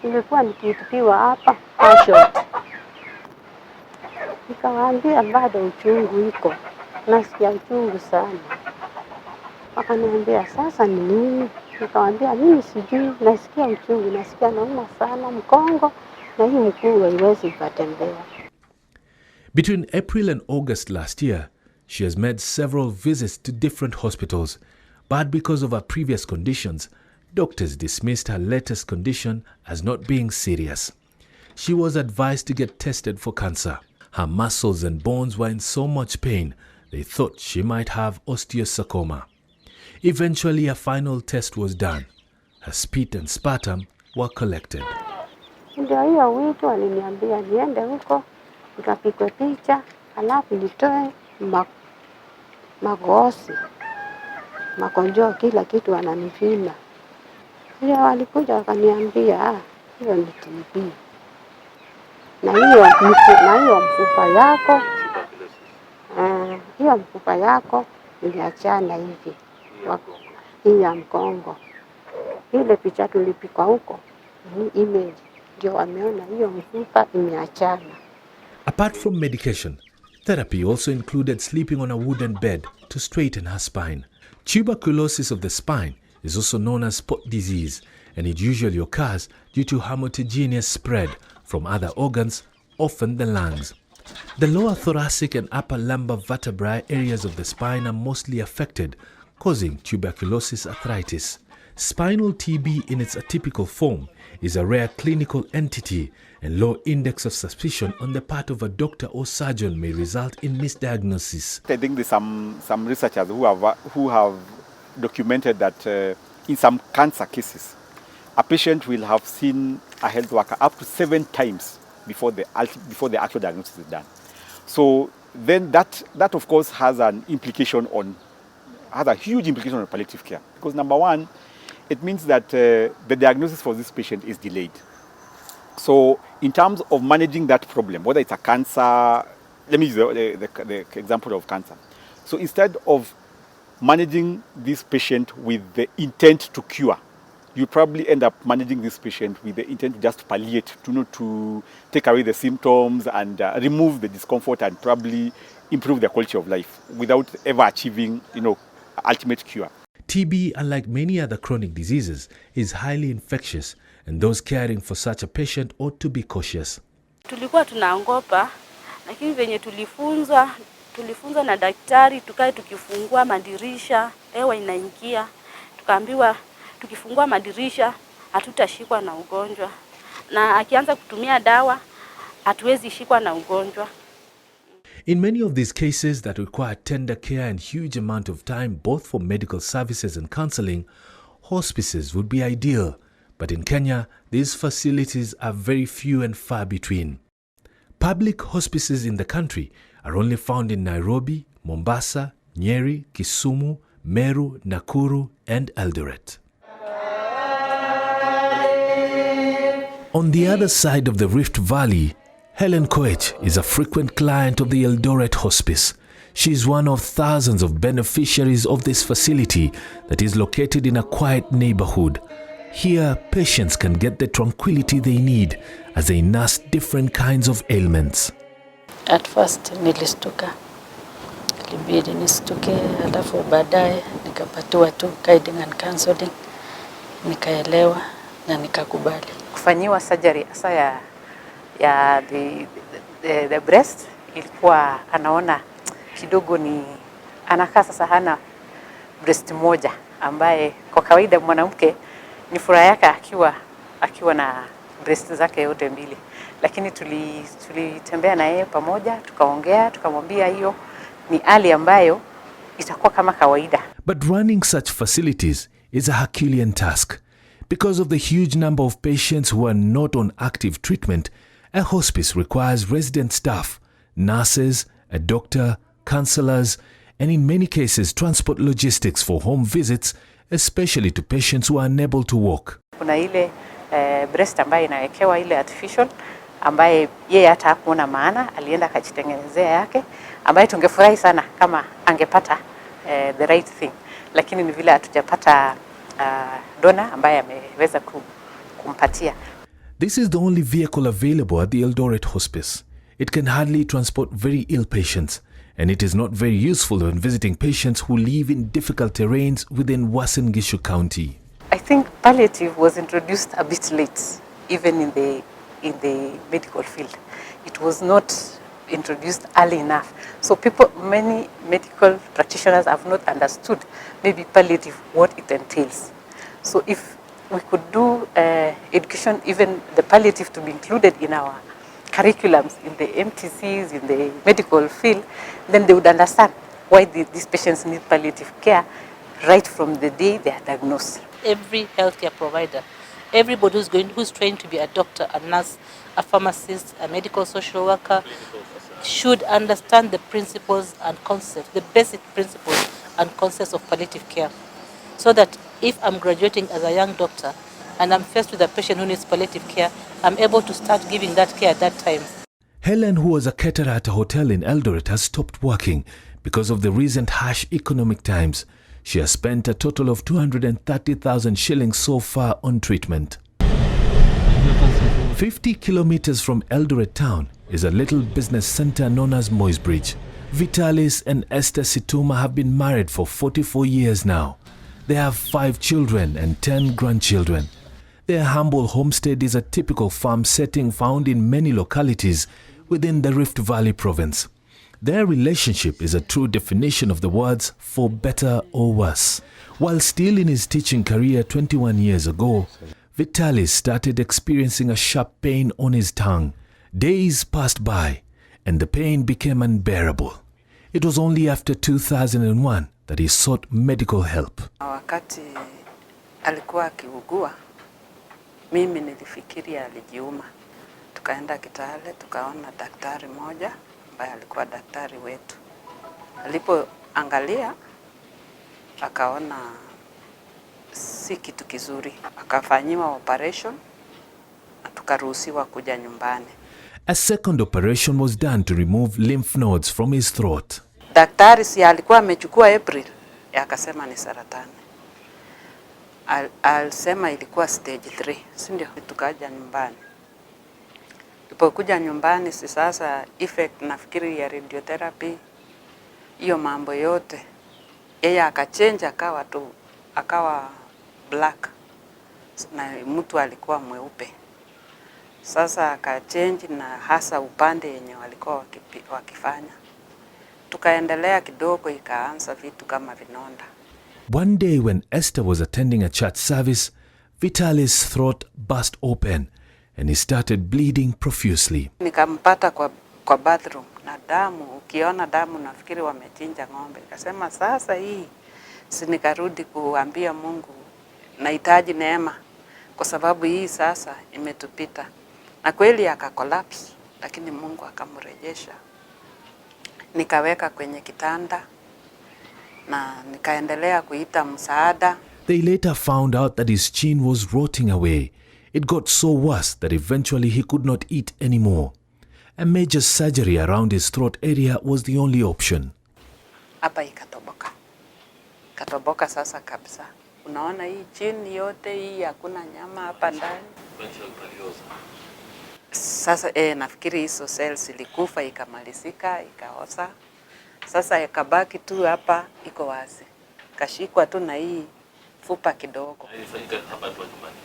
Nilikuwa nikitibiwa hapa passion. Nikawaambia bado uchungu iko. Nasikia uchungu sana. Wakaniambia sasa ni nini? Nikawaambia mimi sijui, nasikia uchungu, nasikia nauma sana mkongo na hii mkuu haiwezi kutembea. Between April and August last year, she has made several visits to different hospitals, but because of her previous conditions, doctors dismissed her latest condition as not being serious. She was advised to get tested for cancer. Her muscles and bones were in so much pain, they thought she might have osteosarcoma. Eventually, a final test was done. Her spit and sputum were collected. Ndio hiyo wito aliniambia niende huko nikapigwe picha alafu nitoe magosi makonjoo kila kitu wananipima. Ndio walikuja wakaniambia hiyo ni TB. Na hiyo mfupa yako iliachana hivi. Hii ya mkongo. Ile picha tulipikwa huko ni image. Ndio wameona hiyo mfupa imeachana. Apart from medication, therapy also included sleeping on a wooden bed to straighten her spine. Tuberculosis of the spine is also known as spot disease, and it usually occurs due to homogeneous spread from other organs, often the lungs. The lower thoracic and upper lumbar vertebrae areas of the spine are mostly affected, causing tuberculosis arthritis. Spinal TB in its atypical form is a rare clinical entity, and low index of suspicion on the part of a doctor or surgeon may result in misdiagnosis. I think there's some researchers who have documented that in some cancer cases, a patient will have seen a health worker up to 7 times before the actual diagnosis is done. So then that of course has a huge implication on palliative care, because number one, it means that the diagnosis for this patient is delayed. So in terms of managing that problem, whether it's a cancer, let me use the example of cancer. So instead of managing this patient with the intent to cure, you probably end up managing this patient with the intent to just palliate, to take away the symptoms and remove the discomfort and probably improve their quality of life without ever achieving, ultimate cure. TB, unlike many other chronic diseases, is highly infectious, and those caring for such a patient ought to be cautious. Tulikuwa tunaogopa, lakini venye tulifunzwa na daktari, tukae tukifungua madirisha, hewa inaingia. Tukaambiwa tukifungua madirisha hatutashikwa na ugonjwa. Na akianza kutumia dawa hatuwezi shikwa na ugonjwa. In many of these cases that require tender care and huge amount of time both for medical services and counseling, hospices would be ideal. But in Kenya, these facilities are very few and far between. Public hospices in the country are only found in Nairobi, Mombasa, Nyeri, Kisumu, Meru, Nakuru, and Eldoret. On the other side of the Rift Valley, Helen Koth is a frequent client of the Eldoret Hospice. She is one of thousands of beneficiaries of this facility that is located in a quiet neighborhood. Here, patients can get the tranquility they need as they nurse different kinds of ailments. At first nilistuka, ilibidi nistuke, alafu baadaye nikapatiwa tu guiding and counseling, nikaelewa na nikakubali kufanyiwa surgery hasa ya the breast. Ilikuwa anaona kidogo ni anakaa sasa hana breast moja, ambaye kwa kawaida mwanamke ni furaha yake akiwa na breast zake yote mbili, lakini tulitembea na yeye pamoja, tukaongea, tukamwambia hiyo ni hali ambayo itakuwa kama kawaida. But running such facilities is a Herculean task. Because of the huge number of patients who are not on active treatment, a hospice requires resident staff, nurses, a doctor, counselors, and in many cases transport logistics for home visits, especially to patients who are unable to walk. Kuna ile breast ambaye inawekewa ile artificial, ambaye yeye hata hakuona maana, alienda akajitengenezea yake, ambaye tungefurahi sana kama angepata the right thing, lakini ni vile hatujapata donor ambaye ameweza kumpatia. This is the only vehicle available at the Eldoret Hospice. It can hardly transport very ill patients, and it is not very useful when visiting patients who live in difficult terrains within Uasin Gishu County. I think palliative was introduced a bit late, even in the medical field. It was not introduced early enough. So many medical practitioners have not understood maybe palliative, what it entails. So if we could do education, even the palliative to be included in our curriculums, in the MTCs, in the medical field, then they would understand why these patients need palliative care right from the day they are diagnosed. Every healthcare provider, everybody who's trained to be a doctor, a nurse, a pharmacist, a medical social worker, should understand the principles and concepts, the basic principles and concepts of palliative care. So that if I'm graduating as a young doctor and I'm faced with a patient who needs palliative care, I'm able to start giving that care at that time. Helen, who was a caterer at a hotel in Eldoret, has stopped working because of the recent harsh economic times. She has spent a total of 230,000 shillings so far on treatment. 50 kilometers from Eldoret town is a little business center known as Moisbridge. Vitalis and Esther Situma have been married for 44 years now. They have 5 children and 10 grandchildren. Their humble homestead is a typical farm setting found in many localities within the Rift Valley province. Their relationship is a true definition of the words for better or worse. While still in his teaching career 21 years ago, Vitalis started experiencing a sharp pain on his tongue. Days passed by and the pain became unbearable. It was only after 2001 that he sought medical help. Wakati alikuwa akiugua, mimi nilifikiri alijiuma. Tukaenda Kitale, tukaona daktari moja ambaye alikuwa daktari wetu. Alipoangalia akaona si kitu kizuri, akafanyiwa operation na tukaruhusiwa kuja nyumbani. A second operation was done to remove lymph nodes from his throat. Daktari si alikuwa amechukua April, akasema ni saratani. Alisema ilikuwa stage 3, si ndio? Tukaja nyumbani. Tulipokuja nyumbani, si sasa effect nafikiri ya radiotherapy, hiyo mambo yote, yeye akachange akawa black na mtu alikuwa mweupe. Sasa akachange na hasa upande yenye walikuwa wakifanya. Tukaendelea kidogo, ikaanza vitu kama vinonda. One day when Esther was attending a church service, Vitalis' throat burst open and he started bleeding profusely. Nikampata kwa bathroom na damu, ukiona damu nafikiri wamechinja ng'ombe. Nikasema sasa hii si nikarudi kuambia Mungu nahitaji neema kwa sababu hii sasa imetupita. Na kweli akakolapse, lakini Mungu akamrejesha. Nikaweka kwenye kitanda na nikaendelea kuita msaada. They later found out that his chin was rotting away. It got so worse that eventually he could not eat anymore. A major surgery around his throat area was the only option. Hapa ikatoboka. Katoboka sasa kabisa. Unaona hii chini yote hii hakuna nyama hapa ndani. Sasa nafikiri hizo cells ilikufa ikamalizika ikaosa. Sasa ikabaki tu hapa iko wazi. Kashikwa tu na hii fupa kidogo. Ilifanyika hapa tu nyumbani.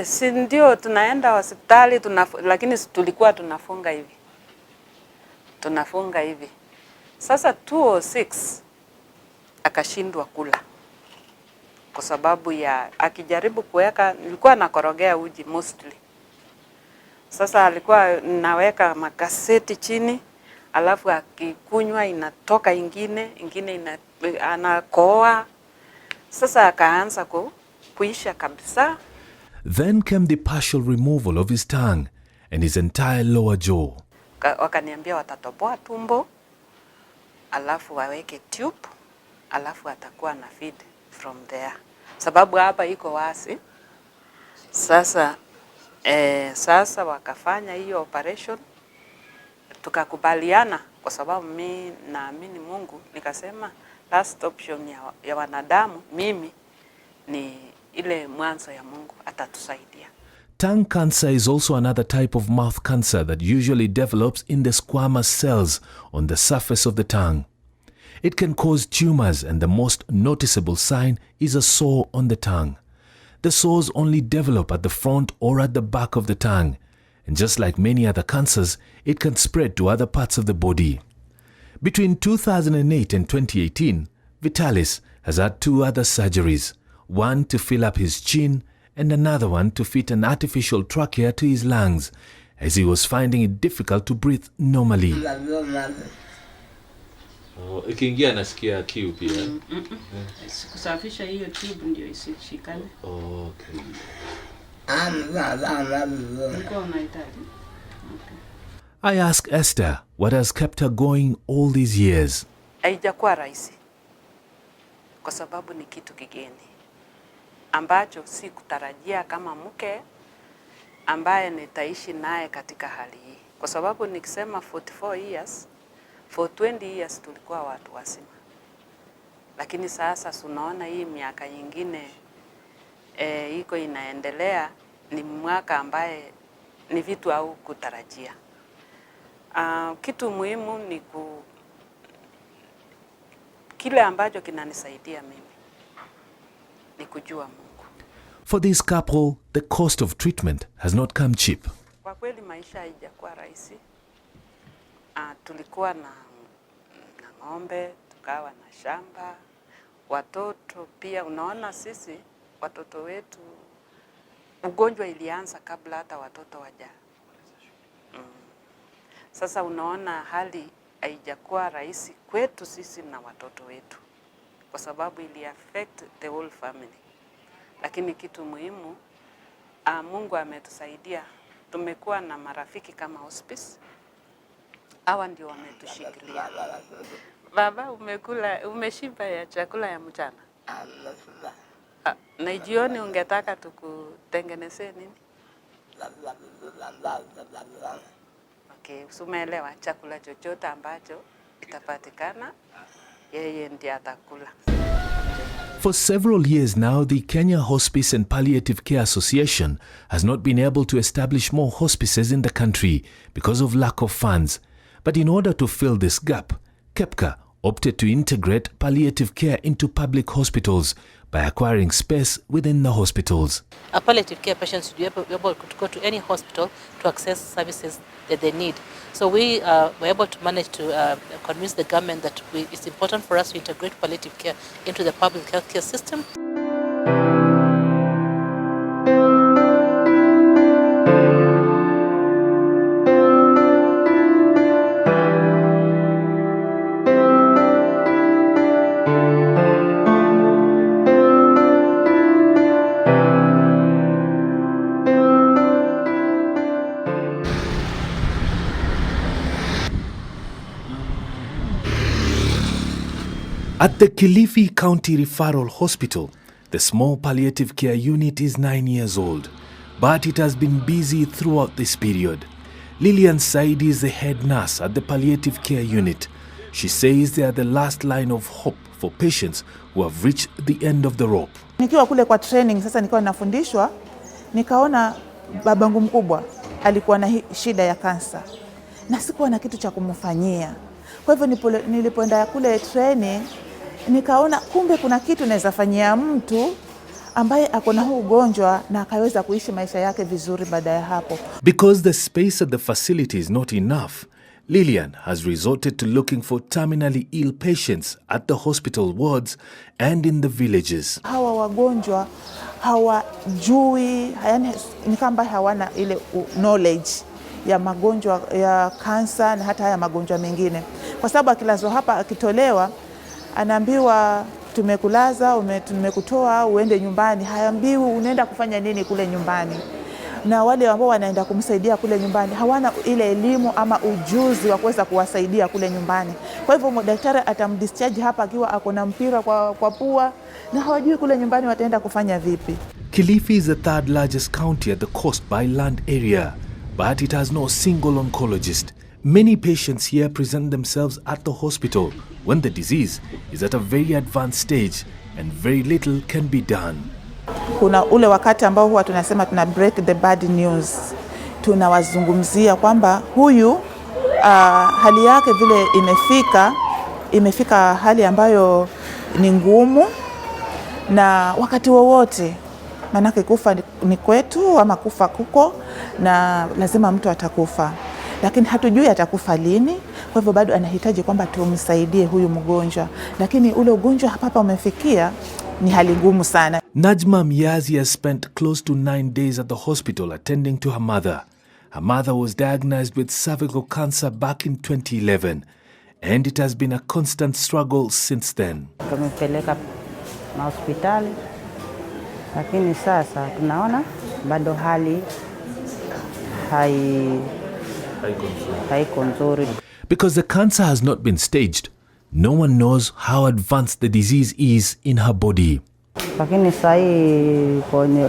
Si ndio tunaenda hospitali lakini tulikuwa tunafunga hivi. Tunafunga hivi. Sasa 206 akashindwa kula. Kwa sababu ya akijaribu kuweka, nilikuwa nakorogea uji mostly. Sasa alikuwa naweka makaseti chini, alafu akikunywa inatoka ingine anakoa. Sasa akaanza kuisha kabisa. Then came the partial removal of his tongue and his entire lower jaw. Wakaniambia watatoboa tumbo, alafu waweke tube, alafu atakuwa na feed from there. Sababu hapa iko wasi. Sasa sasa wakafanya hiyo operation, tukakubaliana kwa sababu mimi naamini Mungu, nikasema last option ya wanadamu mimi ni ile mwanzo ya Mungu atatusaidia. Tongue cancer is also another type of mouth cancer that usually develops in the squamous cells on the surface of the tongue. It can cause tumors and the most noticeable sign is a sore on the tongue. The sores only develop at the front or at the back of the tongue, and just like many other cancers, it can spread to other parts of the body. Between 2008 and 2018, Vitalis has had 2 other surgeries, one to fill up his chin and another one to fit an artificial trachea to his lungs, as he was finding it difficult to breathe normally. Oh, ikiingia nasikia kiu pia. Kusafisha hiyo tube ndio isishikane. Oh, okay. I ask Esther what has kept her going all these years. Haijakuwa rahisi kwa sababu ni kitu kigeni ambacho si kutarajia kama mke ambaye nitaishi naye katika hali hii, kwa sababu nikisema 44 years, for 20 years tulikuwa watu wazima, lakini sasa tunaona hii miaka nyingine iko inaendelea, ni mwaka ambaye ni vitu au kutarajia. Kitu muhimu ni kile ambacho kinanisaidia mimi ni kujua Mungu. For this couple, the cost of treatment has not come cheap. Kwa kweli maisha haijakuwa rahisi. Tulikuwa na ng'ombe, tukawa na shamba, watoto pia. Unaona sisi watoto wetu, ugonjwa ilianza kabla hata watoto waja. Sasa unaona hali haijakuwa rahisi kwetu sisi na watoto wetu, kwa sababu ili affect the whole family. Lakini kitu muhimu, Mungu ametusaidia. Tumekuwa na marafiki kama hospice. Hawa ndio wametushikilia. Baba, umeshiba ya chakula ya mchana? Na jioni ungetaka tukutengenezee nini? Okay, umeelewa, chakula chochote ambacho itapatikana yeye ndiye atakula. For several years now, the Kenya Hospice and Palliative Care Association has not been able to establish more hospices in the country because of lack of funds. But in order to fill this gap, Kehpca opted to integrate palliative care into public hospitals by acquiring space within the hospitals. A palliative care patient should be able to go to any hospital to access services that they need. So we were able to manage to convince the government that it's important for us to integrate palliative care into the public healthcare system. At the Kilifi County Referral Hospital, the small palliative care unit is 9 years old, but it has been busy throughout this period. Lilian Saidi is the head nurse at the palliative care unit. She says they are the last line of hope for patients who have reached the end of the rope. Nikiwa kule kwa training, sasa nikiwa nafundishwa, nikaona babangu mkubwa alikuwa na shida ya kansa na sikuwa na kitu cha kumfanyia. Kwa hivyo nilipoenda kule training, nikaona kumbe kuna kitu naweza fanyia mtu ambaye akona huu ugonjwa na akaweza kuishi maisha yake vizuri baada ya hapo. Because the space at the facility is not enough, Lilian has resorted to looking for terminally ill patients at the hospital wards and in the villages. Hawa wagonjwa hawajui, yani ni kama hawana ile knowledge ya magonjwa ya kansa na hata haya magonjwa mengine. Kwa sababu akilazwa hapa akitolewa, anaambiwa tumekulaza, tumekutoa uende nyumbani. Haambiwi unaenda kufanya nini kule nyumbani. Na wale ambao wanaenda kumsaidia kule nyumbani hawana ile elimu ama ujuzi wa kuweza kuwasaidia kule nyumbani. Kwa hivyo daktari atamdischarge hapa akiwa akona mpira kwa pua na hawajui kule nyumbani wataenda kufanya vipi. Kilifi is the third largest county at the coast by land area, but it has no single oncologist. Many patients here present themselves at the hospital when the disease is at a very advanced stage and very little can be done. Kuna ule wakati ambao huwa tunasema tuna break the bad news. Tunawazungumzia kwamba huyu hali yake vile imefika hali ambayo ni ngumu, na wakati wowote manake kufa ni kwetu ama kufa kuko, na lazima mtu atakufa, lakini hatujui atakufa lini. Kwa hivyo bado anahitaji kwamba tumsaidie huyu mgonjwa, lakini ule ugonjwa hapa umefikia ni hali ngumu sana. Najma Miazi has spent close to 9 days at the hospital attending to her mother. Her mother was diagnosed with cervical cancer back in 2011. and it has been a constant struggle since then. Tumepeleka na hospitali, lakini sasa tunaona bado hali haiko nzuri. Because the cancer has not been staged, no one knows how advanced the disease is in her body. Lakini sasa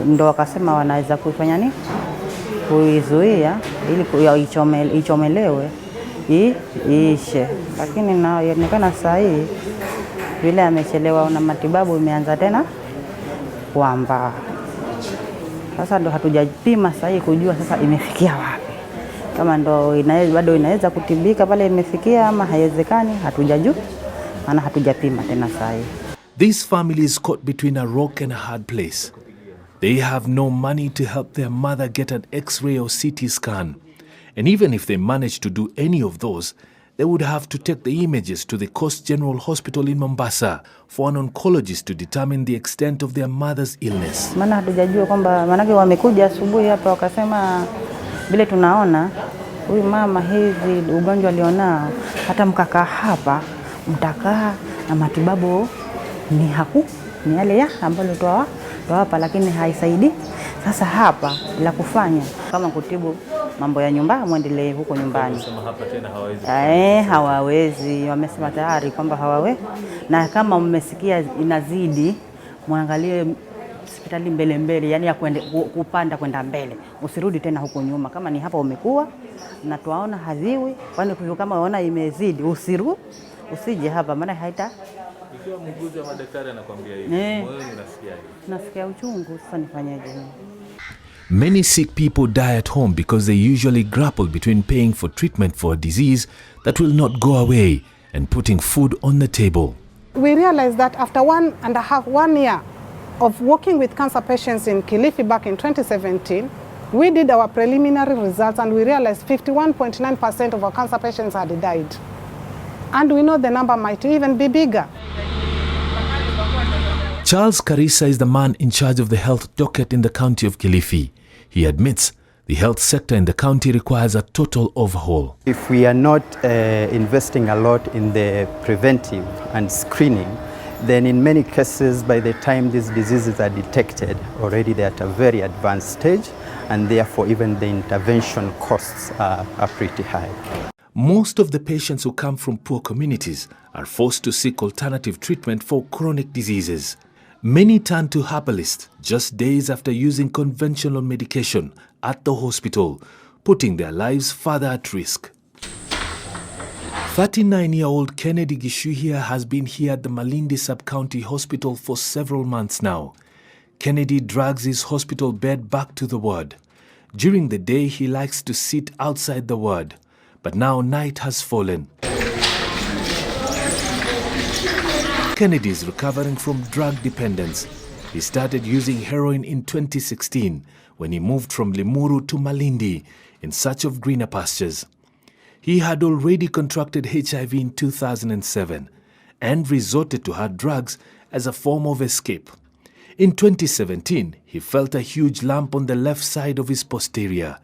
ndo wakasema wanaweza kuifanya nini? Kuizuia ili ichomelewe iishe. Lakini inaonekana sasa vile amechelewa na matibabu imeanza tena kuamba. Sasa ndo hatujapima sasa kujua sasa imefikia wapi. Kama ndo bado inaweza kutibika pale imefikia ama haiwezekani, hatujajua, maana hatujapima tena sasa. This family is caught between a rock and a hard place. They have no money to help their mother get an X-ray or CT scan. And even if they manage to do any of those, they would have to take the images to the Koth General Hospital in Mombasa for an oncologist to determine the extent of their mother's illness. Maana hatujajua kwamba manake wamekuja asubuhi hapa wakasema vile tunaona huyu mama hizi ugonjwa alionao, hata mkakaa hapa mtakaa na matibabu ni yale ya ambalo toa hapa, lakini haisaidi. Sasa hapa la kufanya kama kutibu mambo ya nyumba, muendelee huko nyumbani. Wamesema hapa tena hawawezi. Hawawezi. Wamesema tayari kwamba hawawe. Na kama mmesikia inazidi, muangalie hospitali mbele, yani ya kupanda kwenda mbele. Usirudi tena huko nyuma. Kama ni hapa umekuwa na tuwaona hadhiwi, kwani kama unaona imezidi, usije hapa maana haita. Ikiwa muuguzi wa madaktari anakuambia hivi, moyo unasikiaje? Nasikia uchungu, sasa nifanyaje? Many sick people die at home because they usually grapple between paying for treatment for a disease that will not go away and putting food on the table. We realized that after 1 year of working with cancer patients in Kilifi back in 2017, we did our preliminary results and we realized 51.9% of our cancer patients had died. And we know the number might even be bigger. Charles Karisa is the man in charge of the health docket in the county of Kilifi. He admits the health sector in the county requires a total overhaul. If we are not investing a lot in the preventive and screening, then in many cases by the time these diseases are detected, already they're at a very advanced stage, and therefore even the intervention costs are pretty high. Most of the patients who come from poor communities are forced to seek alternative treatment for chronic diseases. Many turn to herbalists just days after using conventional medication at the hospital, putting their lives further at risk. 39-year-old Kenneth Gishuhia has been here at the Malindi Sub-County Hospital for several months now. Kennedy drags his hospital bed back to the ward. During the day, he likes to sit outside the ward. But now night has fallen. Kennedy is recovering from drug dependence. He started using heroin in 2016 when he moved from Limuru to Malindi in search of greener pastures. He had already contracted HIV in 2007 and resorted to hard drugs as a form of escape. In 2017, he felt a huge lump on the left side of his posterior.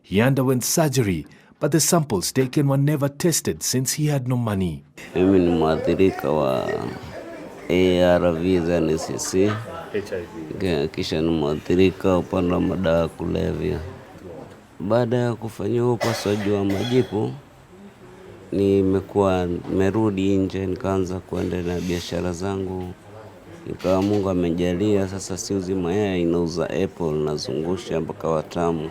He underwent surgery, but the samples taken were never tested since he had no money. Mimi ni mwathirika wa ARVs na NCC. HIV. Kisha ni mwathirika upande wa madawa ya kulevya. Baada ya kufanya upasuaji wa majipu, nimerudi nje nikaanza kuendelea na biashara zangu. Ikawa Mungu amejalia sasa siuzi mayai, inauza apple, nazungusha mpaka Watamu.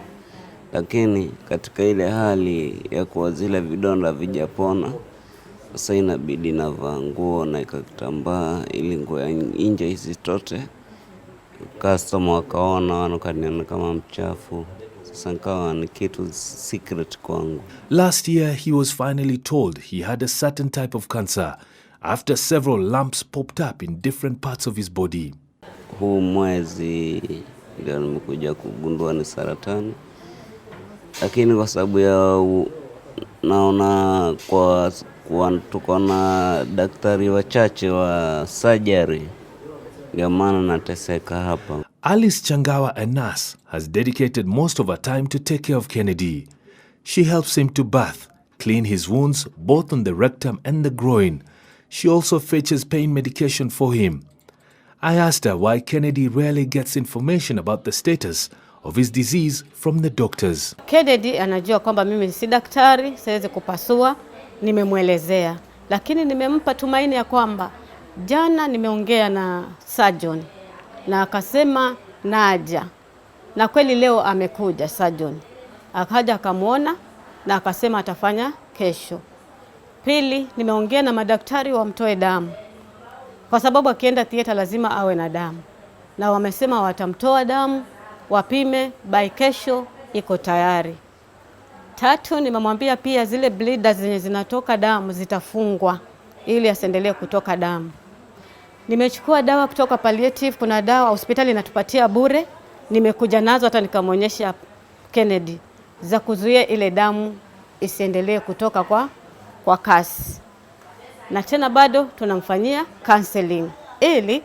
Lakini katika ile hali ya kuwa zile vidonda vijapona, sasa inabidi navaa nguo na ikakitambaa ili nguo ya nje isitote. Customer wakaona wanakaniona kama mchafu. Sasa nikawa ni kitu secret kwangu. Last year, he was finally told he had a certain type of cancer after several lumps popped up in different parts of his body. Huu mwezi ndio nimekuja kugundua ni saratani. Lakini kwa sababu ya naona kwa tuko na daktari wachache wa surgery, ndio maana nateseka hapa. Alice Changawa, a nurse, has dedicated most of her time to take care of Kennedy. She helps him to bath, clean his wounds both on the rectum and the groin. She also fetches pain medication for him. I asked her why Kennedy rarely gets information about the status of his disease from the doctors. Kennedy anajua kwamba mimi si daktari, siwezi kupasua, nimemwelezea. Lakini nimempa tumaini ya kwamba jana nimeongea na surgeon na akasema naja. Na kweli leo amekuja surgeon. Akaja akamuona na akasema atafanya kesho. Pili, nimeongea na madaktari wamtoe damu. Kwa sababu akienda theater lazima awe na damu. Na wamesema watamtoa damu, wapime, by kesho iko tayari. Tatu, nimemwambia pia zile bleeders zenye zinatoka damu zitafungwa ili asiendelee kutoka damu. Nimechukua dawa kutoka Palliative, kuna dawa hospitali inatupatia bure. Nimekuja nazo hata nikamwonyesha Kennedy za kuzuia ile damu isiendelee kutoka kwa kasi. Na tena bado tunamfanyia counseling ili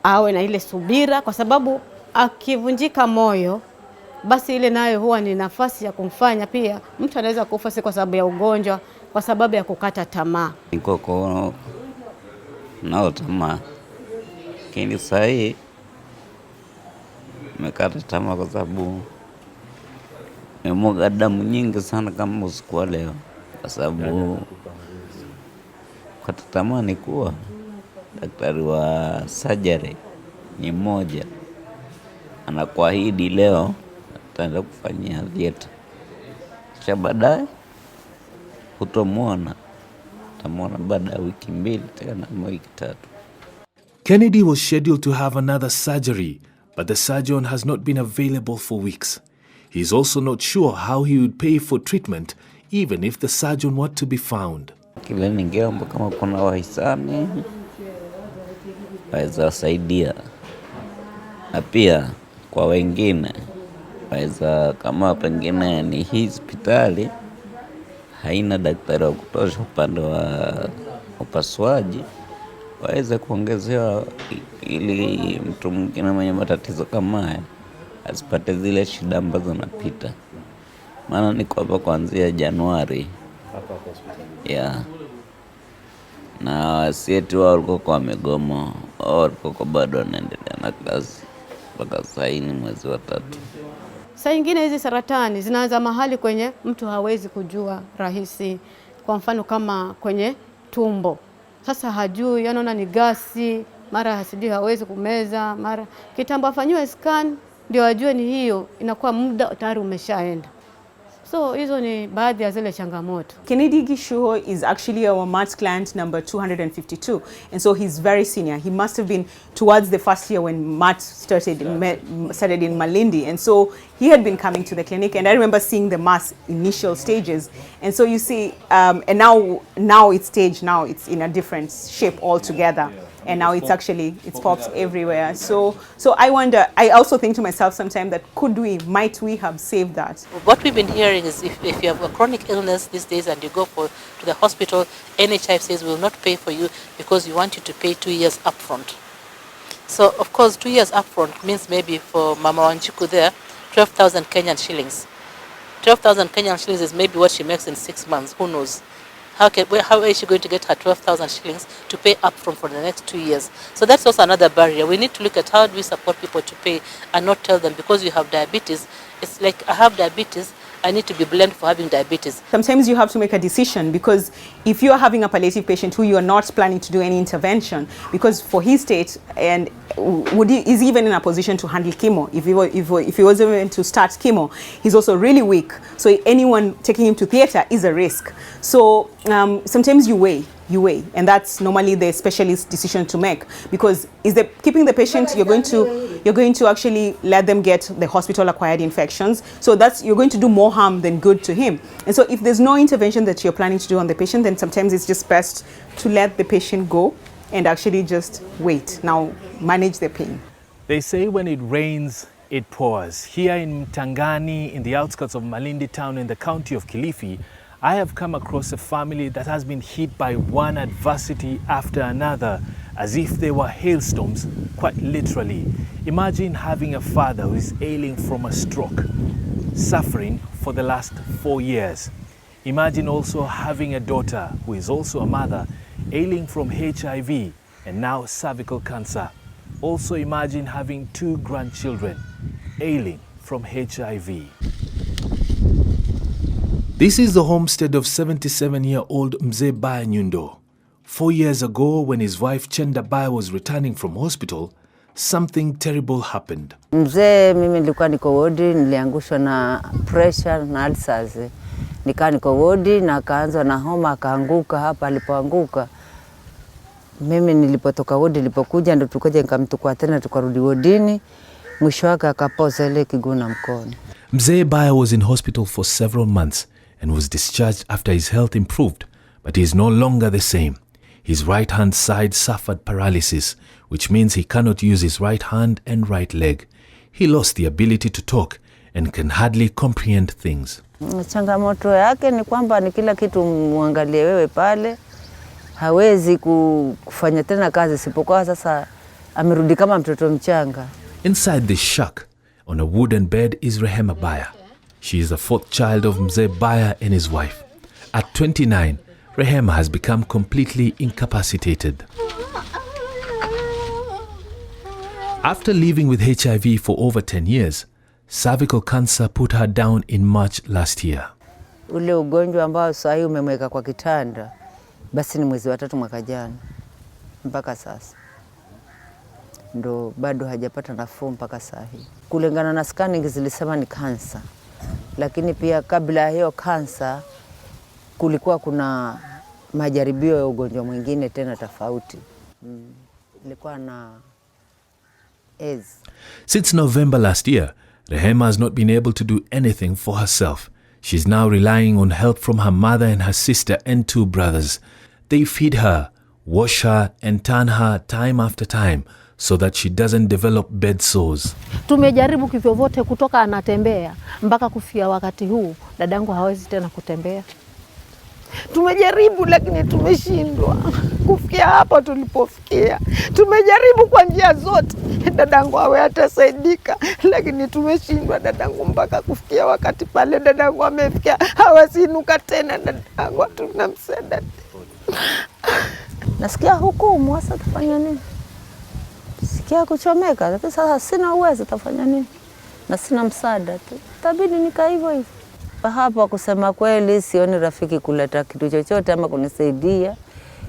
awe na ile subira, kwa sababu akivunjika moyo basi ile nayo huwa ni nafasi ya kumfanya pia mtu anaweza kufa, si kwa sababu ya ugonjwa, kwa sababu ya kukata tamaa. Niko nao tamaa, lakini sasa hii nimekata tamaa kwa sababu nimemwaga damu nyingi sana kama usiku wa leo, kwa sababu kukata tamaa ni kuwa daktari wa surgery ni mmoja anakuahidi leo ataenda kufanyia theater, kisha baadaye utamwona baada ya wiki 2 tena wiki 3. Kennedy was scheduled to have another surgery, but the surgeon has not been available for weeks. He is also not sure how he would pay for treatment, even if the surgeon were to be found. Kile ningeomba kama kuna wahisani waweza wasaidia, na pia kwa wengine waweza, kama pengine ni hii hospitali haina daktari wa kutosha upande wa upasuaji, waweza kuongezewa ili mtu mwingine mwenye matatizo kama haya asipate zile shida ambazo napita. Maana niko hapa kuanzia Januari hapa hospitali. Yeah. Na wasieti wao walikuwa kwa migomo, wao walikuwa bado wanaendelea na kazi mpaka sasa ni mwezi wa 3. Saa nyingine hizi saratani zinaanza mahali kwenye mtu hawezi kujua rahisi. Kwa mfano kama kwenye tumbo. Sasa hajui, anaona ni gasi, mara hasidi hawezi kumeza, mara kitambo afanywe scan ndio ajue ni hiyo, inakuwa muda tayari umeshaenda. So hizo ni baadhi ya zile changamoto. Kennedy Gishuho is actually our MAT client number 252, and so he's very senior. He must have been towards the first year when MAT started in Malindi, and so he had been coming to the clinic, and I remember seeing the mass initial stages. And so you see, and now it's staged, now it's in a different shape altogether. And now it's actually, it's popped everywhere. So I wonder, I also think to myself sometimes that might we have saved that? What we've been hearing is if you have a chronic illness these days and you go to the hospital, NHIF says we will not pay for you because you want you to pay 2 years upfront. So of course 2 years upfront means maybe for Mama Wanjiku there, 12,000 Kenyan shillings. 12,000 Kenyan shillings is maybe what she makes in 6 months, who knows? How is she going to get her 12,000 shillings to pay upfront for the next 2 years? So that's also another barrier. We need to look at how do we support people to pay and not tell them because you have diabetes. It's like I have diabetes, I need to be blamed for having diabetes. Sometimes you have to make a decision, because if you are having a palliative patient who you are not planning to do any intervention, because for his state, and is even in a position to handle chemo, if he was even to start chemo, he's also really weak. So anyone taking him to theater is a risk. So sometimes you weigh, and that's normally the specialist's decision to make, because keeping the patient, you're going to actually let them get the hospital acquired infections. So you're going to do more harm than good to him. And so if there's no intervention that you're planning to do on the patient, then sometimes it's just best to let the patient go and actually just wait. Now manage the pain. They say when it rains, it pours. Here in Mtangani, in the outskirts of Malindi town in the county of Kilifi, I have come across a family that has been hit by one adversity after another, as if they were hailstorms, quite literally. Imagine having a father who is ailing from a stroke, suffering for the last 4 years. Imagine also having a daughter who is also a mother, ailing from HIV and now cervical cancer. Also imagine having 2 grandchildren ailing from HIV. This is the homestead of 77-year-old Mzee Baya Nyundo. 4 years ago, when his wife Chenda Baya was returning from hospital, something terrible happened. Mzee, mimi nilikuwa niko wodi, niliangushwa na pressure na ulcers. Nikaa niko wodi na akaanza na homa, akaanguka hapa. Alipoanguka mimi nilipotoka wodi, nilipokuja ndo tukaje nikamtukua tena, tukarudi wodini. Mwisho wake akapoza ile kiguna mkono. Mzee Baya was in hospital for several months and was discharged after his health improved, but he is no longer the same. His right hand side suffered paralysis, which means he cannot use his right hand and right leg. He lost the ability to talk and can hardly comprehend things. Changamoto yake ni kwamba ni kila kitu muangalie wewe pale. Hawezi kufanya tena kazi, isipokuwa sasa amerudi kama mtoto mchanga. Inside this shack, on a wooden bed, is Rehema Baya. She is the 4th child of Mzee Baya and his wife. At 29, Rehema has become completely incapacitated. After living with HIV for over 10 years, cervical cancer put her down in March last year. Ule ugonjwa ambao sasa umemweka kwa kitanda, basi ni mwezi wa 3 mwaka jana. Mpaka sasa ndo bado hajapata nafuu mpaka sasa hivi. Kulingana na scanning zilisema ni kansa. Lakini pia kabla ya hiyo kansa kulikuwa kuna majaribio ya ugonjwa mwingine tena tofauti. Ilikuwa na AIDS. Since November last year, Rehema has not been able to do anything for herself. She's now relying on help from her mother and her sister and 2 brothers. They feed her, wash her and turn her time after time so that she doesn't develop bed sores. Tumejaribu kivyovyote kutoka anatembea mpaka kufia wakati huu dadangu hawezi tena kutembea. Tumejaribu lakini tumeshindwa kufikia hapa tulipofikia. Tumejaribu kwa njia zote dadangu awe atasaidika, lakini tumeshindwa dadangu mpaka kufikia wakati pale dadangu amefikia hawezi inuka tena. Dadangu tunamsaidia. Nasikia hukumu, sasa tufanya nini? Sikia kuchomeka, lakini sasa sina uwezo, tafanya nini? Na sina msaada tu. Itabidi nika hivyo hivyo. Hapa kusema kweli sioni rafiki kuleta kitu chochote ama kunisaidia.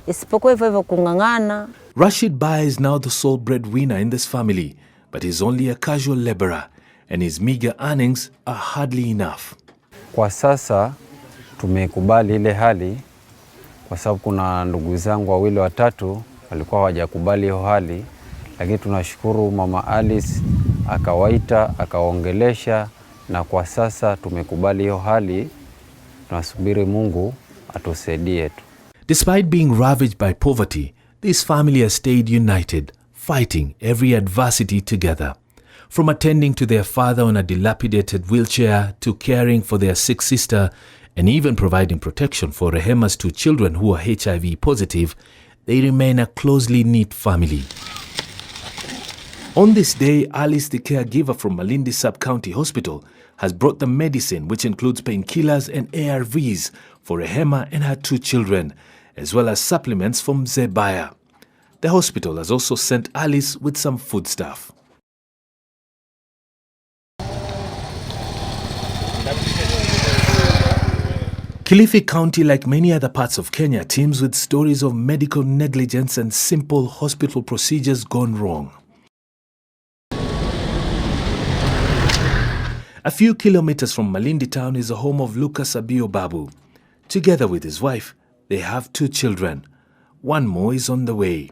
Isipokuwa hivyo kungangana. Rashid Baya is now the sole breadwinner in this family, but he's only a casual laborer and his meager earnings are hardly enough. Kwa sasa tumekubali ile hali kwa sababu kuna ndugu zangu wawili watatu walikuwa hawajakubali hiyo hali, lakini tunashukuru Mama Alice akawaita akaongelesha na kwa sasa tumekubali hiyo hali. Tunasubiri Mungu atusaidie tu. Despite being ravaged by poverty, this family has stayed united, fighting every adversity together. From attending to their father on a dilapidated wheelchair to caring for their sick sister and even providing protection for Rehema's 2 children who are HIV positive, they remain a closely knit family. On this day, Alice, the caregiver from Malindi Sub-County Hospital, has brought the medicine which includes painkillers and ARVs for Rehema and her 2 children, as well as supplements from Mzee Baya. The hospital has also sent Alice with some foodstuff. Kilifi County, like many other parts of Kenya, teems with stories of medical negligence and simple hospital procedures gone wrong. A few kilometers from Malindi town is the home of Lucas Abio Babu. Together with his wife, they have 2 children. One more is on the way.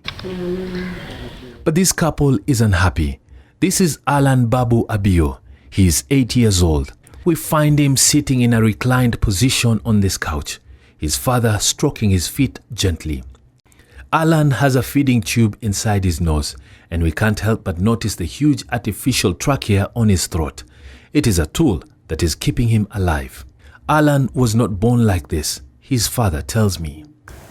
But this couple is unhappy. This is Alan Babu Abio. He is 8 years old. We find him sitting in a reclined position on this couch, his father stroking his feet gently. Alan has a feeding tube inside his nose, and we can't help but notice the huge artificial trachea on his throat. It is a tool that is keeping him alive. Alan was not born like this, his father tells me.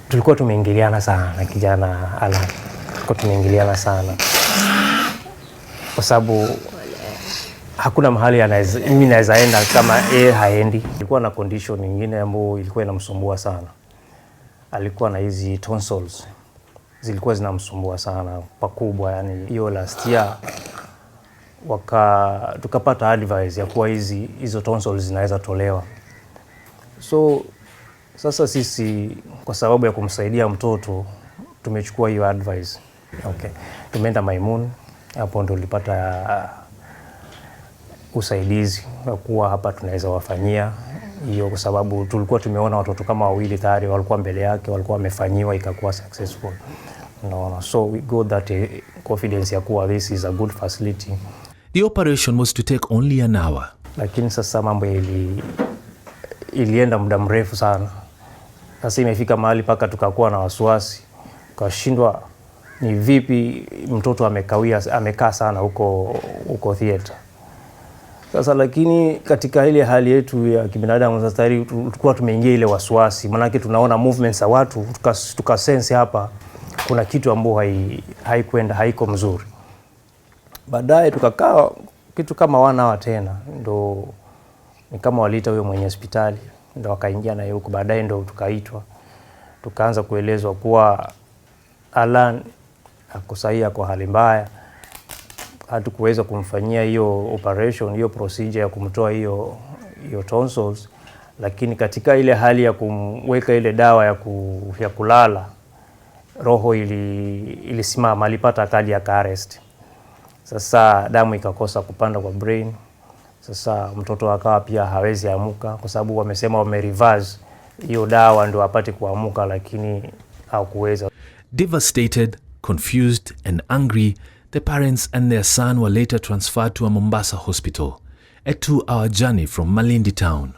Tulikuwa tumeingiliana sana na kijana Alan. Tulikuwa tumeingiliana sana. Kwa sababu hakuna mahali mimi naweza enda kama haendi. Alikuwa na condition nyingine ambayo ilikuwa inamsumbua sana. Alikuwa na hizi tonsils. Zilikuwa zinamsumbua sana pakubwa, yani hiyo last year tukapata advice ya kuwa hizo tonsils zinaweza tolewa. So sasa sisi kwa sababu ya kumsaidia mtoto tumechukua hiyo advice. Okay. Tumeenda Maimun, hapo ndo tulipata usaidizi wa kuwa hapa tunaweza wafanyia hiyo, kwa sababu tulikuwa tumeona watoto kama wawili tayari walikuwa mbele yake, walikuwa wamefanyiwa ikakuwa successful. No. So we got that confidence ya kuwa this is a good facility. The operation was to take only an hour. Lakini sasa mambo ilienda muda mrefu sana. Sasa imefika mahali paka tukakuwa na wasiwasi. Tukashindwa ni vipi mtoto amekaa sana huko theater. Sasa lakini katika ile hali yetu ya kibinadamu sasa tulikuwa tumeingia ile wasiwasi. Maana yake tunaona movements za watu, tukasense hapa kuna kitu ambacho haiko mzuri. Baadaye tukakaa kitu kama 1 hour tena, ndo ni kama waliita huyo mwenye hospitali, ndo wakaingia na huko. Baadaye ndo tukaitwa, tukaanza kuelezwa kuwa Alan akosaia kwa hali mbaya, hatukuweza kumfanyia hiyo operation, hiyo procedure ya kumtoa hiyo tonsils, lakini katika ile hali ya kumweka ile dawa ya kulala, roho ilisimama, alipata cardiac arrest. Sasa damu ikakosa kupanda kwa brain. Sasa mtoto akawa pia hawezi amuka, kwa sababu wamesema wamereverse hiyo dawa ndio apate kuamuka, lakini hakuweza. Devastated, confused and angry, the parents and their son were later transferred to a Mombasa hospital, a 2-hour journey from Malindi town.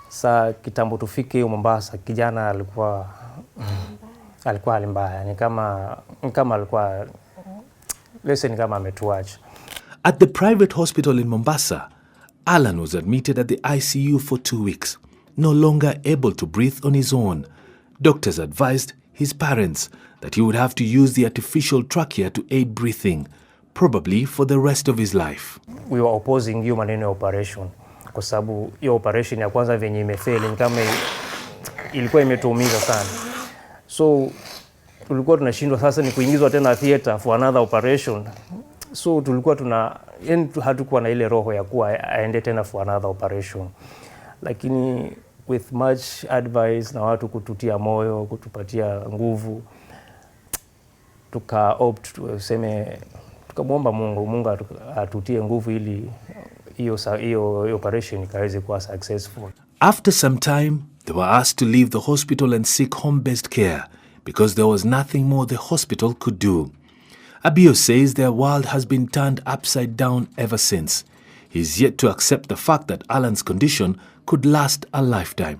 Sasa kitambo tufike Mombasa, kijana alikuwa hali mbaya, ni kama alikuwa kama ametuacha. At the private hospital in Mombasa, Alan was admitted at the ICU for 2 weeks, no longer able to breathe on his own. Doctors advised his parents that he would have to use the artificial trachea to aid breathing, probably for the rest of his life. We were opposing hiyo maneno operation, kwa sababu hiyo operation ya kwanza venye imefail, ni kama ilikuwa imetuumiza sana. So tulikuwa tunashindwa sasa ni kuingizwa tena theater for another operation. So tulikuwa hatukuwa na ile roho ya kuwa aende tena for another operation. Lakini with much advice na watu kututia moyo, kutupatia nguvu, tukamwomba Mungu atutie nguvu ili hiyo operation ikaweze kuwa successful. After some time, they were asked to leave the hospital and seek home-based care because there was nothing more the hospital could do. Abio says their world has been turned upside down ever since. He's yet to accept the fact that Alan's condition could last a lifetime.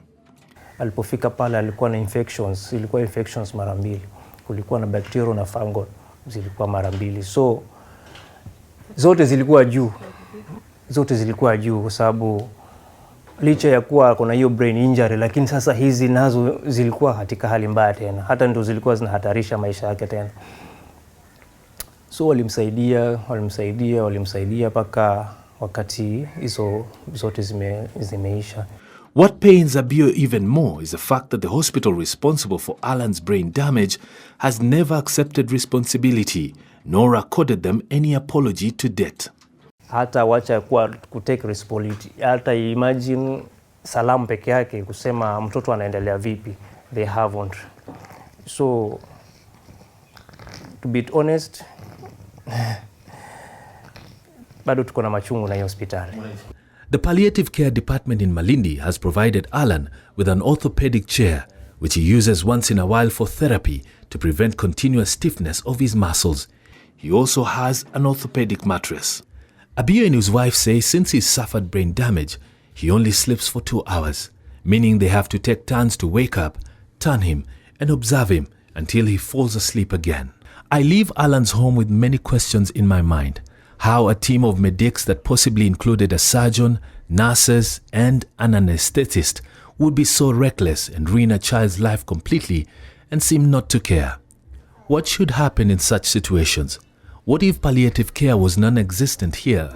Alipofika pale alikuwa na infections mara 2. Kulikuwa na bacteria na fungal zilikuwa mara 2. So zote zilikuwa juu kwa sababu licha ya kuwa kuna hiyo brain injury, lakini sasa hizi nazo zilikuwa katika hali mbaya tena, hata ndio zilikuwa zinahatarisha maisha yake tena. So walimsaidia paka wakati hizo zote zimeisha. What pains Abio even more is the fact that the hospital responsible for Alan's brain damage has never accepted responsibility nor accorded them any apology to date. Hata wacha kutake responsibility, hata imagine salamu peke yake kusema mtoto anaendelea vipi, they haven't. So to be honest, bado tuko na machungu na hospitali. The Palliative Care Department in Malindi has provided Alan with an orthopedic chair, which he uses once in a while for therapy to prevent continuous stiffness of his muscles. He also has an orthopedic mattress. Abio and his wife say since he suffered brain damage, he only sleeps for 2 hours, meaning they have to take turns to wake up, turn him, and observe him until he falls asleep again. I leave Alan's home with many questions in my mind. How a team of medics that possibly included a surgeon, nurses, and an anesthetist would be so reckless and ruin a child's life completely and seem not to care. What should happen in such situations? What if palliative care was non-existent here?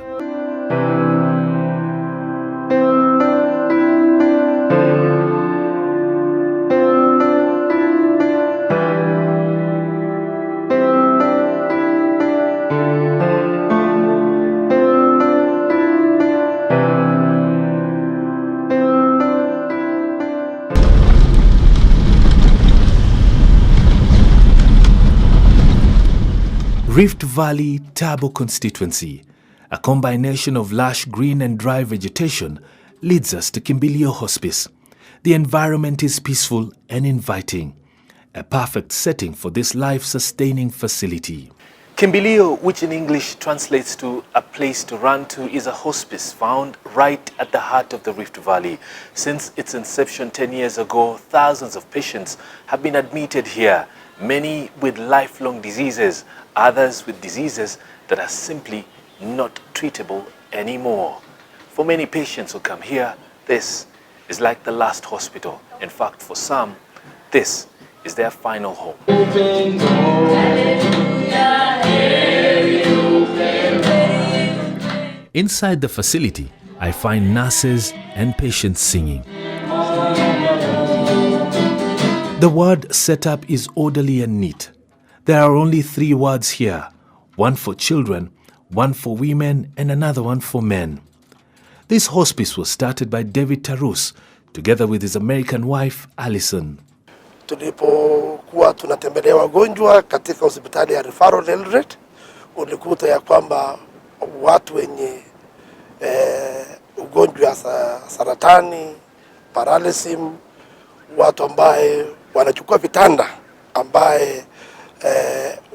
Rift Valley Taabu constituency, a combination of lush green and dry vegetation, leads us to Kimberilo Hospice. The environment is peaceful and inviting, a perfect setting for this life-sustaining facility. Kimberilo, which in English translates to a place to run to, is a hospice found right at the heart of the Rift Valley. Since its inception 10 years ago, thousands of patients have been admitted here, many with lifelong diseases, others with diseases that are simply not treatable anymore. For many patients who come here, this is like the last hospital. In fact, for some, this is their final home. Inside the facility, I find nurses and patients singing. The ward setup is orderly and neat. There are only 3 wards here, one for children, one for women, and another one for men. This hospice was started by David Tarus, together with his American wife, Allison. Tulipokuwa tunatembelea wagonjwa katika hospitali ya Referral Eldoret, ulikuta ya kwamba watu wenye ugonjwa saratani, paralysis, watu ambaye wanachukua vitanda, ambaye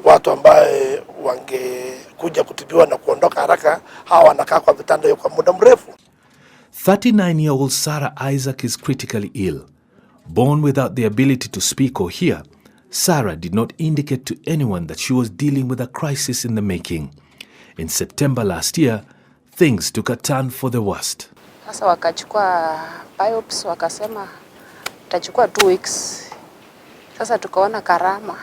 watu ambaye wangekuja kutibiwa na kuondoka haraka, hawa wanakaa kwa vitanda hiyo kwa muda mrefu. 39-year-old Sarah Isaac is critically ill. Born without the ability to speak or hear, Sarah did not indicate to anyone that she was dealing with a crisis in the making. In September last year, things took a turn for the worst. Sasa wakachukua biopsy, wakasema itachukua 2 weeks. Sasa tukaona karama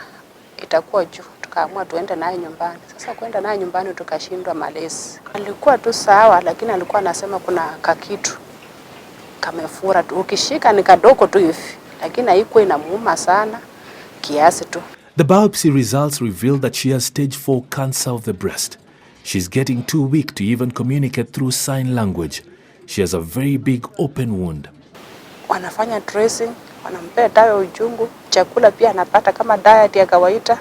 itakuwa juu, tukaamua tuende naye nyumbani. Sasa kwenda naye nyumbani tukashindwa malezi. Alikuwa tu sawa, lakini alikuwa anasema kuna kakitu kamefura tu, ukishika ni kadogo tu hivi, lakini haikuwa inamuuma sana kiasi tu. The biopsy results revealed that she has stage 4 cancer of the breast. She's getting too weak to even communicate through sign language. She has a very big open wound. Wanafanya dressing, wanampea dawa ujungu, chakula pia anapata kama diet ya kawaida.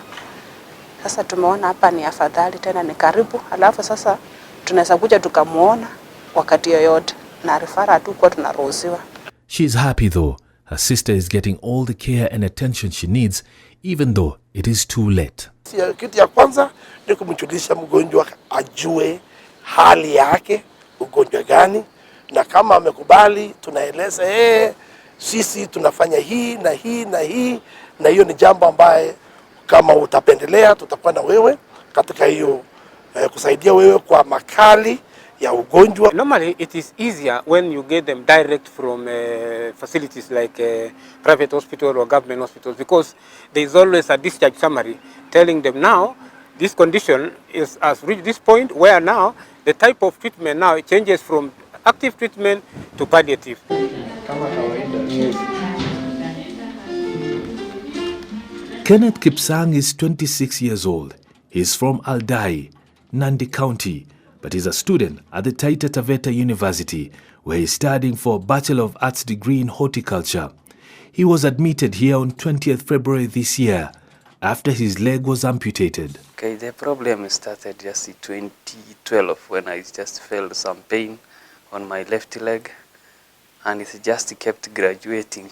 Sasa tumeona hapa ni afadhali, tena ni karibu, alafu sasa tunaweza kuja tukamuona wakati yoyote na referral tu kwa tunaruhusiwa. She's happy though. Her sister is getting all the care and attention she needs, even though it is too late. Kitu ya kwanza ni kumjulisha mgonjwa ajue hali yake, ugonjwa gani, na kama amekubali tunaeleza sisi tunafanya hii na hii na hii, na hiyo ni jambo ambaye kama utapendelea tutakuwa na wewe katika hiyo kusaidia wewe kwa makali ya ugonjwa. Normally it is easier when you get them direct from facilities like private hospital or government hospitals, because there is always a discharge summary telling them now this condition has reached this point where now the type of treatment now changes from active treatment to palliative. Kenneth is 26 years old. He is from Aldai, Nandi County, but is a student at the Taita Taveta University, where he is studying for a Bachelor of Arts degree in horticulture. He was admitted here on 20th February this year, after his leg was amputated. Okay, the problem started just in 2012 when I just felt some pain on my left leg, and it just kept graduating,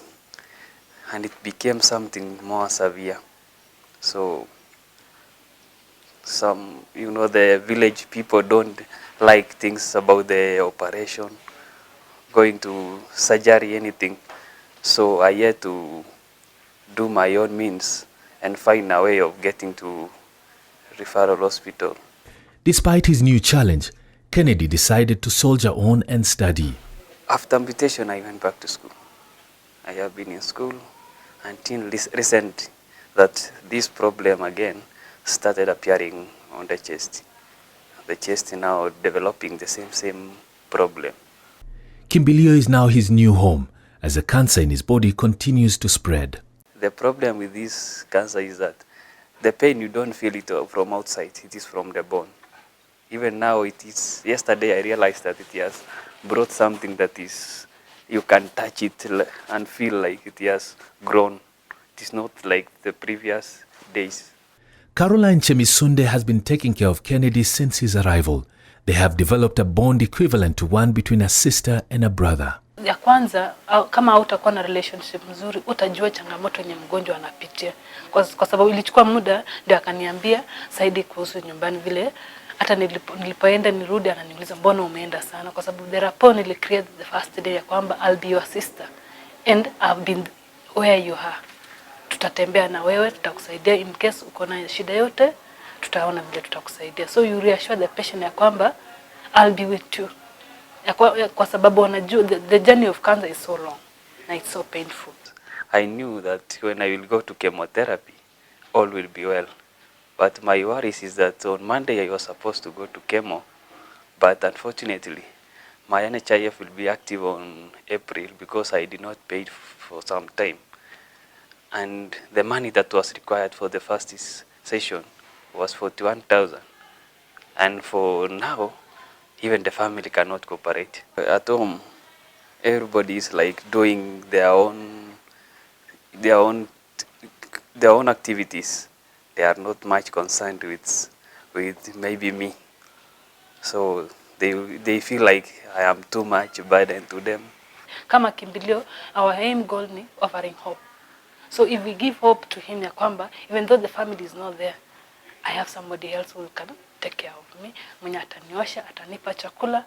and it became something more severe. So the village people don't like things about the operation, going to surgery, anything. So I had to do my own means and find a way of getting to referral hospital. Despite his new challenge, Kennedy decided to soldier on and study. After amputation, I went back to school. I have been in school until recent that this problem again started appearing on the chest. the chest now developing the same problem. Kimberilo is now his new home as the cancer in his body continues to spread. The problem with this cancer is that the pain, you don't feel it from outside, it is from the bone. Even now, it is, yesterday I realized that it has brought something that is, you can touch it and feel like it has grown. It is not like the previous days. Caroline Chemisunde has been taking care of Kennedy since his arrival. They have developed a bond equivalent to one between a sister and a brother. Ya kwanza, kama hautakuwa na relationship mzuri, utajua changamoto yenye mgonjwa anapitia. Kwa sababu ilichukua muda ndio akaniambia Saidi kuhusu nyumbani vile hata nilipoenda nirudi ananiuliza mbona umeenda sana, kwa sababu the rapport create the first day ya kwamba I'll be your sister and I've been where you are. Tutatembea na wewe, tutakusaidia in case uko na shida yote, tutaona vile tutakusaidia. So you reassure the patient ya kwamba I'll be with you. Kwa sababu wanajua the journey of cancer is so long and it's so painful. I knew that when I will go to chemotherapy, all will be well. But my worries is that on Monday I was supposed to go to chemo, but unfortunately my NHIF will be active on April because I did not pay for some time. And the money that was required for the first session was 41,000. And for now, even the family cannot cooperate. At home, everybody is like doing their own activities. They are not much concerned with maybe me. So they feel like I am too much burden to them. Kama Kimberilo, our aim goal ni offering hope. So if we give hope to him ya kwamba, even though the family is not there, I have somebody else who can take care of me, mwenye ataniosha, atanipa chakula,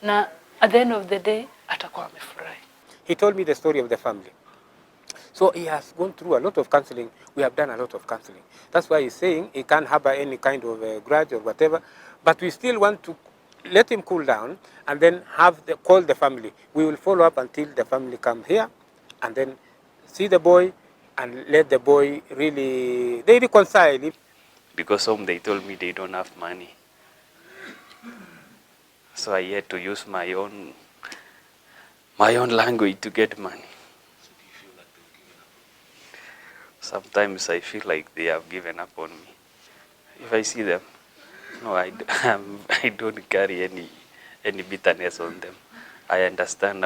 na at the end of the day, atakuwa amefurahi. He told me the story of the family. So he has gone through a lot of counseling. We have done a lot of counseling. That's why he's saying he can't harbor any kind of grudge or whatever, but we still want to let him cool down and then call the family. We will follow up until the family come here and then see the boy and let the boy they reconcile. Because home they told me they don't have money. So I had to use my own language to get money. Sometimes I feel like they have given up on me. If I see them, no, I don't carry any bitterness on them. I understand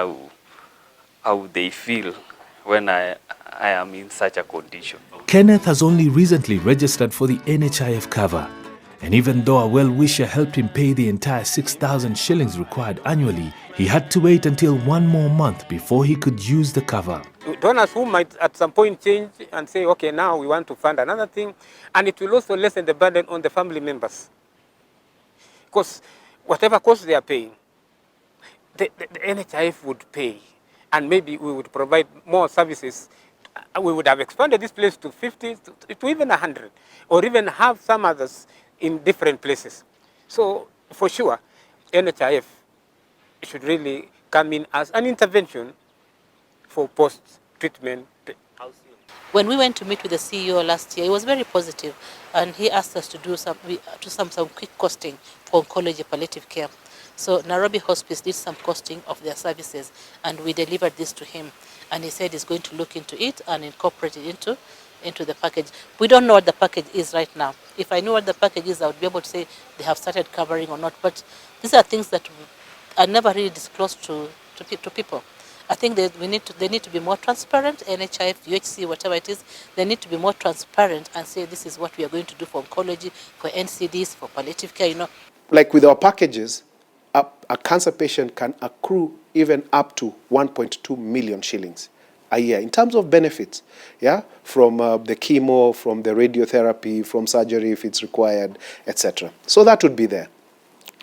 how they feel when I am in such a condition. Kenneth has only recently registered for the NHIF cover, and even though a well-wisher helped him pay the entire 6,000 shillings required annually, he had to wait until one more month before he could use the cover. Donors who might at some point change and say, okay, now we want to fund another thing, and it will also lessen the burden on the family members. Because whatever cost they are paying, the NHIF would pay, and maybe we would provide more services. We would have expanded this place to 50, to even 100, or even have some others in different places. So for sure, NHIF should really come in as an intervention for post-treatment. When we went to meet with the CEO last year, he was very positive, and he asked us to do some quick costing for oncology palliative care. So Nairobi Hospice did some costing of their services, and we delivered this to him. And he said he's going to look into it and incorporate it into the package. We don't know what the package is right now. If I knew what the package is, I would be able to say they have started covering or not. But these are things that are never really disclosed to people. I think they need to be more transparent. NHIF, UHC, whatever it is, they need to be more transparent and say this is what we are going to do for oncology, for NCDs, for palliative care. Like with our packages, a cancer patient can accrue even up to 1.2 million shillings a year in terms of benefits, from the chemo, from the radiotherapy, from surgery if it's required, etc. So that would be there.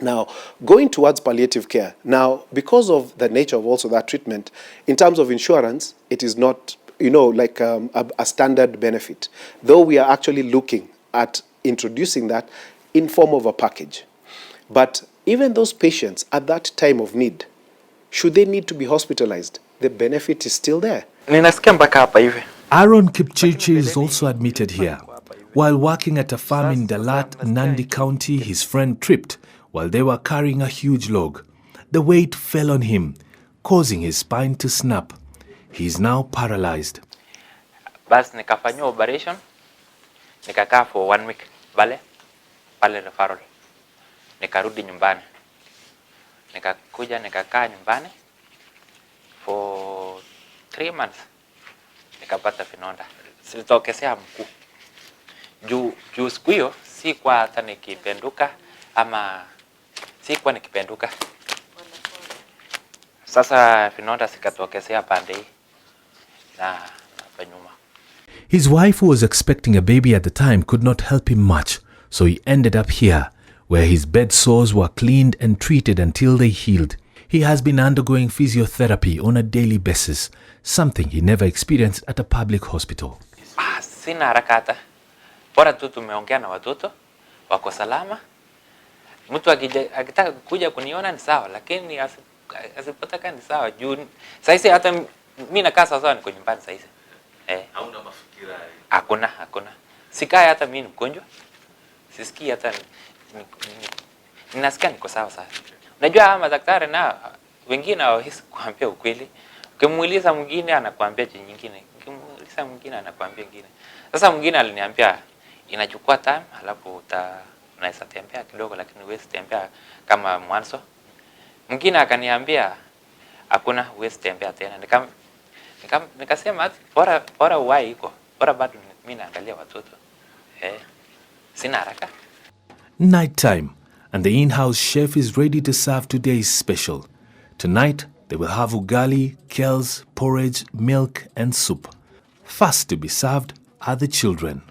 Now, going towards palliative care, now, because of the nature of also that treatment, in terms of insurance, it is not, like a standard benefit, though we are actually looking at introducing that in form of a package. But even those patients at that time of need, should they need to be hospitalized, the benefit is still there. Aaron Kipchirchir is also admitted here. While working at a farm in Dalat, Nandi County, his friend tripped while they were carrying a huge log. The weight fell on him, causing his spine to snap. He is now paralyzed. Bas nikafanywa operation, nikakaa for 1 week pale referral. Nikarudi nyumbani. Nikakuja nikakaa nyumbani for 3 months. Nikapata vinonda. Silitokesea mkuu. Juu siku hiyo si kwa hata nikipenduka ama si kwa nikipenduka. Sasa vinonda sikatokezea pande hii na nyuma. His wife, who was expecting a baby at the time, could not help him much, so he ended up here, where his bed sores were cleaned and treated until they healed. He has been undergoing physiotherapy on a daily basis, something he never experienced at a public hospital. Sina haraka hata. Bora tu tumeongea na watoto, wako salama. Mtu akitaka kuja kuniona ni sawa, lakini asipotaka ni sawa. Juu sasa hata mimi nakaa sawa niko nyumbani sasa. Hauna mafikira? Hakuna. Sikai hata mimi ni mgonjwa. Sisikii hata ninasikia niko sawa sasa. Unajua madaktari na wengine hawawezi kuambia ukweli. Ukimuuliza mwingine anakuambia nyingine. Ukimuuliza mwingine anakuambia nyingine. Sasa mwingine aliniambia inachukua time alafu unaweza tembea kidogo lakini huwezi tembea kama mwanzo. Mwingine akaniambia hakuna huwezi tembea tena. Nikasema bora uwai iko. Bora bado mimi naangalia watoto. Sina haraka. Night time, and the in-house chef is ready to serve today's special. Tonight, they will have ugali, kales, porridge, milk and soup. First to be served are the children.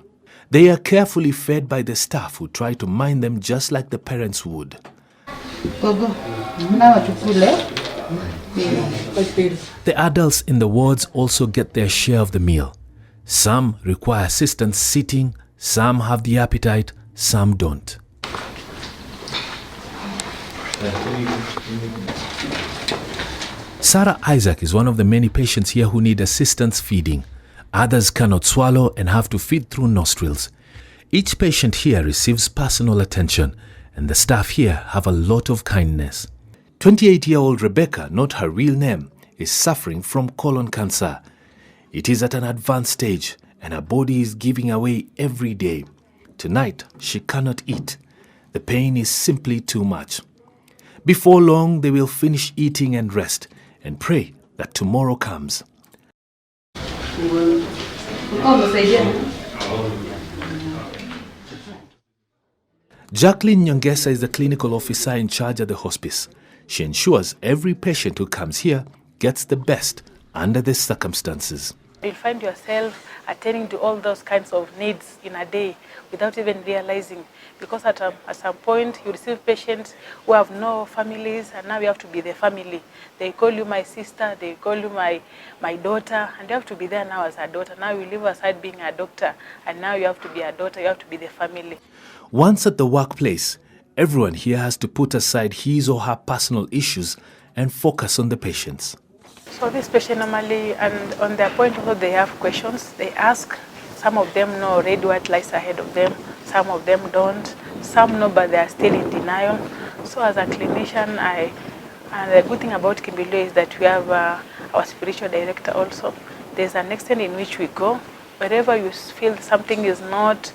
They are carefully fed by the staff who try to mind them just like the parents would. The adults in the wards also get their share of the meal. Some require assistance sitting, some have the appetite, some don't. Sarah Isaac is one of the many patients here who need assistance feeding. Others cannot swallow and have to feed through nostrils. Each patient here receives personal attention, and the staff here have a lot of kindness. 28-year-old Rebecca, not her real name, is suffering from colon cancer. It is at an advanced stage, and her body is giving away every day. Tonight, she cannot eat. The pain is simply too much. Before long, they will finish eating and rest, and pray that tomorrow comes. Jacqueline Nyongesa is the clinical officer in charge at the hospice. She ensures every patient who comes here gets the best under the circumstances. You'll find yourself attending to all those kinds of needs in a day without even realizing, because at some point you receive patients who have no families and now you have to be their family. They call you my sister, they call you my daughter, and you have to be there now as a daughter. Now you leave aside being a doctor and now you have to be a daughter, you have to be their family. Once at the workplace, everyone here has to put aside his or her personal issues and focus on the patients. So this patient normally, and on their point also they have questions, they ask. Some of them know already what lies ahead of them, some of them don't, some know but they are still in denial. So as a clinician, and the good thing about Kimberilo is that we have our spiritual director also. There's an extent in which we go. Wherever you feel something is not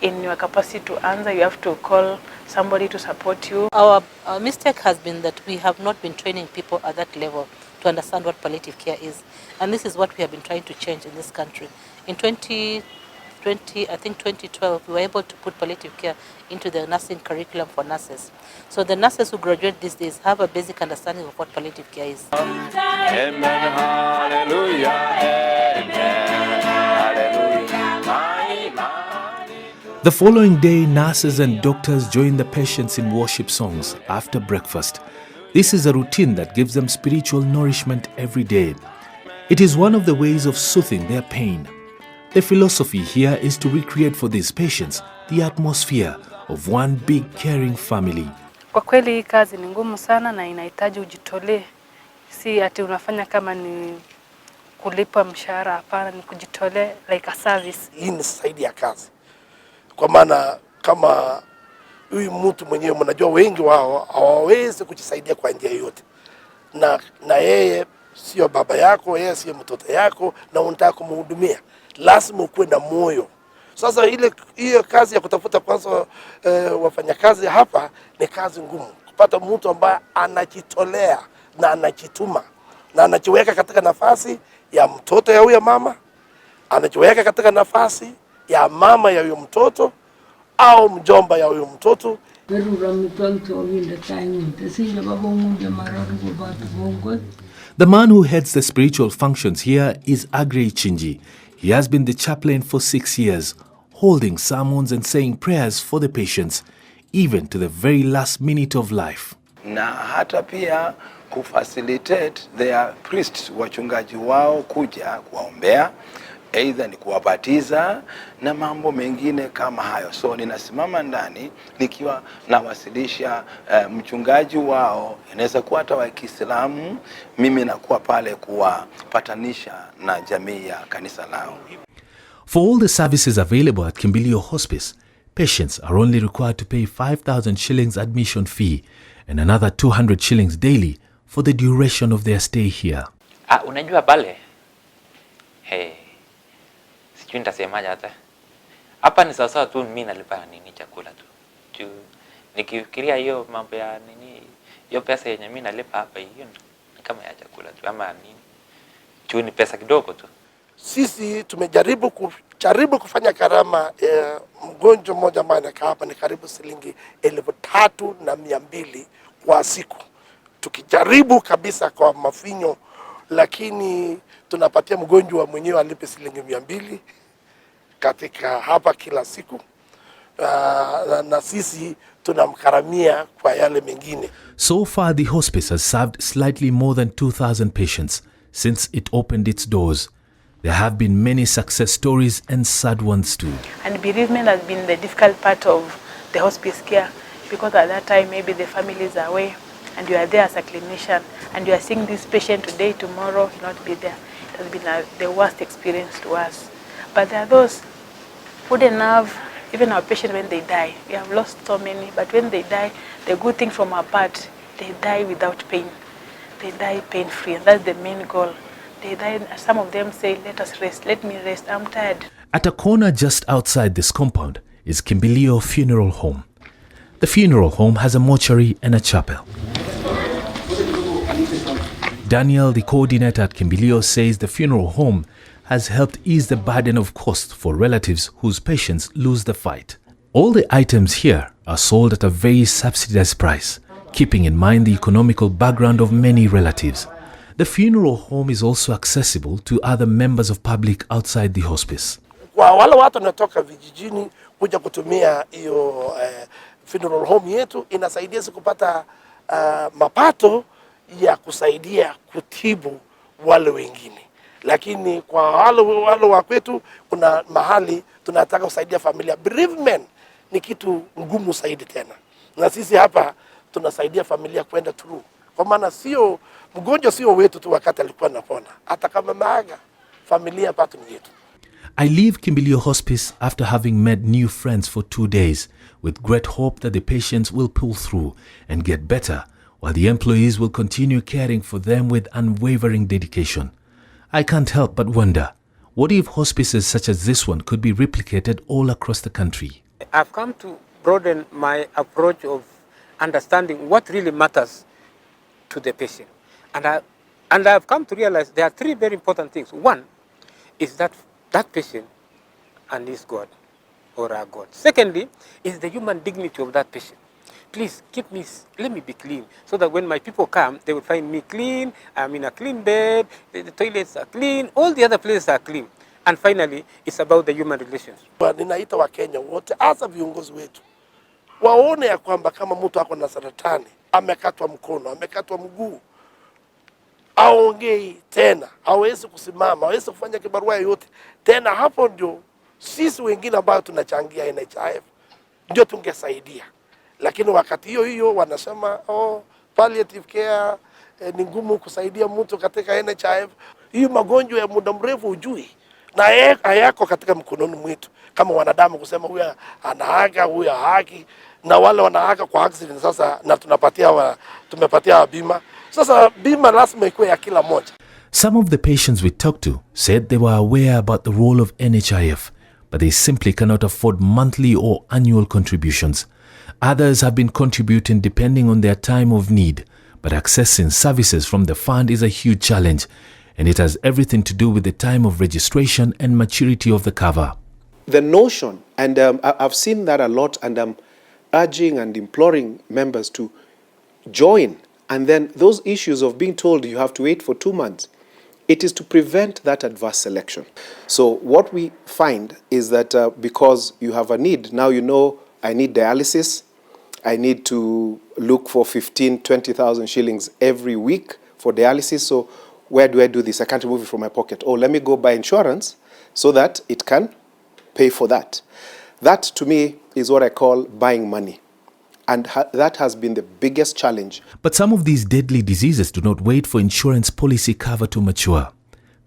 in your capacity to answer, you have to call somebody to support you. Our mistake has been that we have not been training people at that level to understand what palliative care is. And this is what we have been trying to change in this country. In 2012, we were able to put palliative care into the nursing curriculum for nurses. So the nurses who graduate these days have a basic understanding of what palliative care is. Amen, hallelujah, amen, hallelujah. The following day, nurses and doctors join the patients in worship songs after breakfast. This is a routine that gives them spiritual nourishment every day. It is one of the ways of soothing their pain. The philosophy here is to recreate for these patients the atmosphere of one big caring family. Kwa kweli hii kazi ni ngumu sana na inahitaji ujitolee. Si ati unafanya kama ni kulipa mshahara, hapana, ni kujitolea like a service. Hii ni zaidi ya kazi. Kwa maana kama huyu mtu mwenyewe, mnajua wengi wao hawawezi kujisaidia kwa njia yoyote, na yeye sio baba yako, yeye sio mtoto yako, na unataka kumhudumia, lazima ukuwe na moyo. Sasa hiyo kazi ya kutafuta kwanza wafanyakazi hapa ni kazi ngumu, kupata mtu ambaye anajitolea na anajituma na anajiweka katika nafasi ya mtoto ya huyo mama, anajiweka katika nafasi ya mama ya huyo mtoto au mjomba ya huyo mtoto. The man who heads the spiritual functions here is Aggrey Chinji. He has been the chaplain for 6 years, holding sermons and saying prayers for the patients, even to the very last minute of life. Na hata pia kufacilitate their priests, wachungaji wao kuja kuwaombea, either ni kuwabatiza na mambo mengine kama hayo. So ninasimama ndani nikiwa nawasilisha mchungaji wao, inaweza kuwa hata wa Kiislamu, mimi nakuwa pale kuwapatanisha na jamii ya kanisa lao. For all the services available at Kimberilo Hospice, patients are only required to pay 5,000 shillings admission fee and another 200 shillings daily for the duration of their stay here. Unajua pale, sijui nitasemaje hata. Hapa ni sawa tu mimi nalipa nini chakula tu. Nikifikiria hiyo mambo ya nini, hiyo pesa yenye mimi nalipa hapa hiyo ni kama ya chakula tu ama nini. Ni pesa kidogo tu. Sisi tumejaribu kufanya karama mgonjwa mmoja ambaye anakaa hapa ni karibu shilingi 3,200 kwa siku. Tukijaribu kabisa kwa mafinyo, lakini tunapatia mgonjwa mwenyewe alipe shilingi 200 katika hapa kila siku. Na sisi tunamkaramia kwa yale mengine. So far the hospice has served slightly more than 2,000 patients since it opened its doors. There have been many success stories and sad ones too. And bereavement has been the difficult part of the hospice care, because at that time maybe the family is away and you are there as a clinician and you are seeing this patient today, tomorrow you'll not be there. It has been the worst experience to us. But there are those who didn't have, even our patients when they die, we have lost so many, but when they die, the good thing from our part, they die without pain. They die pain-free, and that's the main goal. They die, some of them say, let us rest, let me rest, I'm tired. At a corner just outside this compound is Kimberilo Funeral Home. The funeral home has a mortuary and a chapel. Daniel, the coordinator at Kimberilo, says the funeral home has helped ease the burden of cost for relatives whose patients lose the fight. All the items here are sold at a very subsidized price, keeping in mind the economical background of many relatives. The funeral home is also accessible to other members of public outside the hospice. Kwa wale watu wanatoka vijijini kuja kutumia hiyo funeral home yetu, inasaidia kupata mapato ya kusaidia kutibu wale wengine. Lakini kwa wale wa kwetu kuna mahali tunataka kusaidia familia. Bereavement ni kitu ngumu zaidi tena. Na sisi hapa tunasaidia familia kwenda through. Kwa maana sio mgonjwa sio wetu tu wakati alikuwa anapona. Hata kama maaga, familia pato ni yetu. I leave Kimberilo Hospice after having met new friends for 2 days with great hope that the patients will pull through and get better, while the employees will continue caring for them with unwavering dedication. I can't help but wonder, what if hospices such as this one could be replicated all across the country? I've come to broaden my approach of understanding what really matters to the patient. And I've come to realize there are 3 very important things. One is that patient and his God or our God. Secondly is the human dignity of that patient. Please let me be clean, so that when my people come, they will find me clean, I'm in a clean bed, the toilets are clean, all the other places are clean. And finally, it's about the human relations. Ninaita wa Kenya wote, hasa viongozi wetu, waone ya kwamba kama mtu ako na saratani, amekatwa mkono, amekatwa mguu, aongei tena, hawezi kusimama, hawezi kufanya kibarua yote tena, hapo ndio sisi wengine ambao tunachangia NHIF ndio tungesaidia. Lakini wakati hiyo wanasema palliative care ni ngumu kusaidia mtu katika NHIF. Hiyo magonjwa ya muda mrefu hujui, na hayako katika mkononi mwetu kama wanadamu kusema huyu anaaga, huyu haki. na wale wanaaga kwa accident sasa, na tumepatia bima. Sasa bima lazima ikuwe ya kila moja. Some of the patients we talked to said they were aware about the role of NHIF, but they simply cannot afford monthly or annual contributions. Others have been contributing depending on their time of need, but accessing services from the fund is a huge challenge, and it has everything to do with the time of registration and maturity of the cover. The notion, and I've seen that a lot, and I'm urging and imploring members to join, and then those issues of being told you have to wait for 2 months, it is to prevent that adverse selection. So what we find is that because you have a need, now you know I need dialysis, I need to look for 15, 20,000 shillings every week for dialysis. So where do I do this? I can't remove it from my pocket. Oh, let me go buy insurance so that it can pay for that. That to me is what I call buying money. And that has been the biggest challenge. But some of these deadly diseases do not wait for insurance policy cover to mature.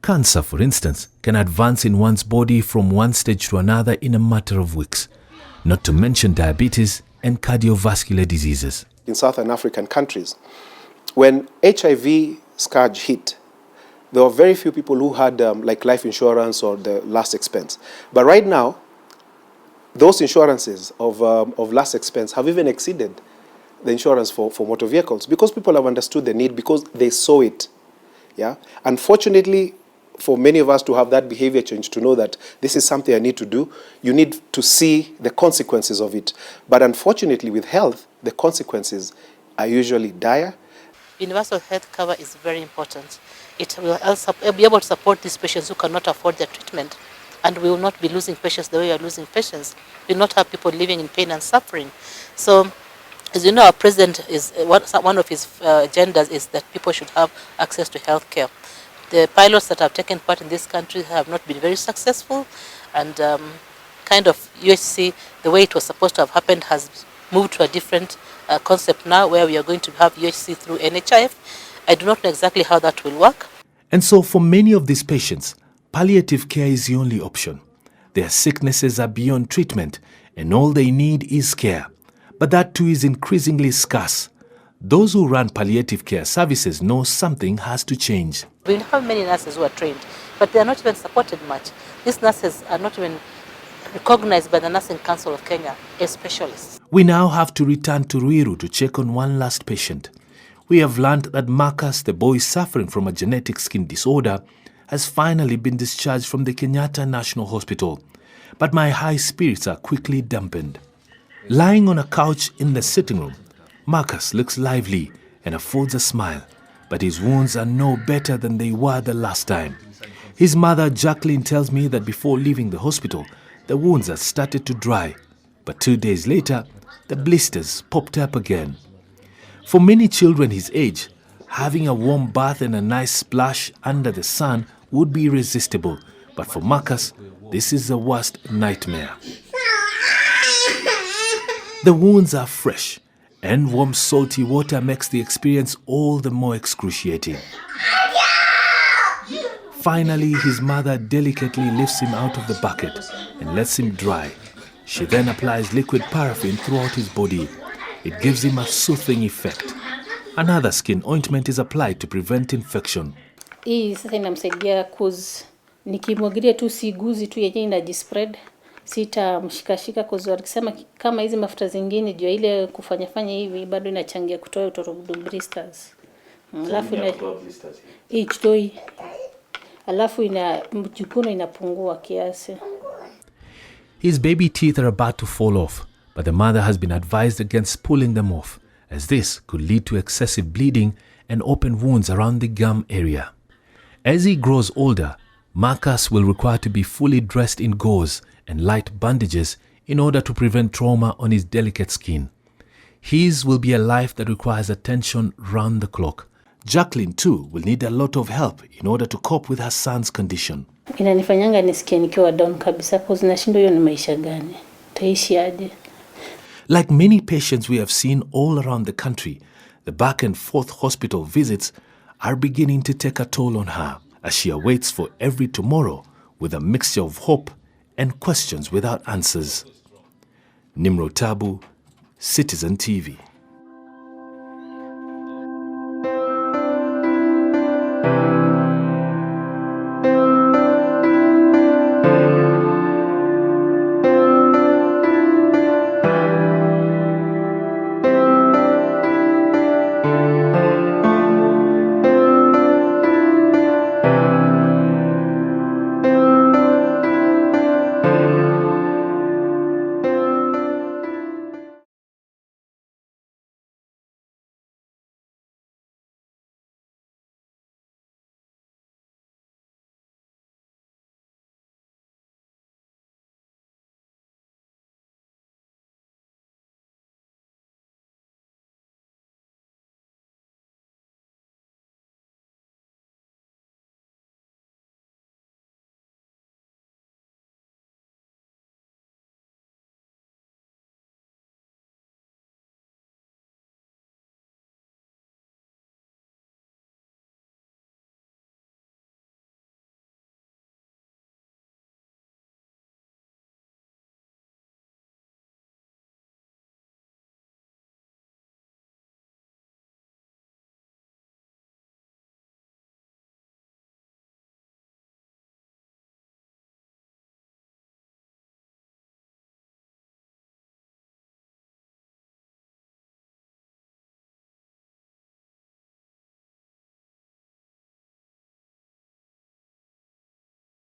Cancer, for instance, can advance in one's body from one stage to another in a matter of weeks, not to mention diabetes and cardiovascular diseases. In Southern African countries, when HIV scourge hit, there were very few people who had like life insurance or the last expense. But right now, those insurances of last expense have even exceeded the insurance for motor vehicles because people have understood the need, because they saw it. Yeah. Unfortunately, for many of us to have that behavior change, to know that this is something I need to do, you need to see the consequences of it. But unfortunately, with health, the consequences are usually dire. Universal health cover is very important. It will also be able to support these patients who cannot afford their treatment, and we will not be losing patients the way we are losing patients. We will not have people living in pain and suffering. So, as you know, our president is one of his agendas is that people should have access to health care. The pilots that have taken part in this country have not been very successful, and kind of UHC, the way it was supposed to have happened, has moved to a different concept now, where we are going to have UHC through NHIF. I do not know exactly how that will work. And so for many of these patients, palliative care is the only option. Their sicknesses are beyond treatment, and all they need is care. But that too is increasingly scarce. Those who run palliative care services know something has to change. We have many nurses who are trained, but they are not even supported much. These nurses are not even recognized by the Nursing Council of Kenya as specialists. We now have to return to Ruiru to check on one last patient. We have learned that Marcus, the boy suffering from a genetic skin disorder, has finally been discharged from the Kehpca National Hospital. But my high spirits are quickly dampened. Lying on a couch in the sitting room, Marcus looks lively and affords a smile, but his wounds are no better than they were the last time. His mother, Jacqueline, tells me that before leaving the hospital, the wounds had started to dry, but 2 days later, the blisters popped up again. For many children his age, having a warm bath and a nice splash under the sun would be irresistible, but for Marcus, this is the worst nightmare. The wounds are fresh, and warm salty water makes the experience all the more excruciating. Finally, his mother delicately lifts him out of the bucket and lets him dry. She then applies liquid paraffin throughout his body. It gives him a soothing effect. Another skin ointment is applied to prevent infection. Hii sasa inamsaidia cause nikimwagilia tu siguzi tu yenyewe inajispread, sitamshikashika cause wakisema kama hizi mafuta zingine jua ile kufanya hivi bado inachangia kutoa utorodu blisters. Alafu ina itoi. Alafu mjukuno inapungua kiasi. His baby teeth are about to fall off, but the mother has been advised against pulling them off, as this could lead to excessive bleeding and open wounds around the gum area. As he grows older, Marcus will require to be fully dressed in gauze and light bandages in order to prevent trauma on his delicate skin. His will be a life that requires attention round the clock. Jacqueline too will need a lot of help in order to cope with her son's condition. Inanifanyanga nisikie nikiwa down kabisa, cause nashindwa hiyo ni maisha gani? Taishi aje? Like many patients we have seen all around the country, the back and forth hospital visits are beginning to take a toll on her as she awaits for every tomorrow with a mixture of hope and questions without answers. Nomrod Taabu, Citizen TV.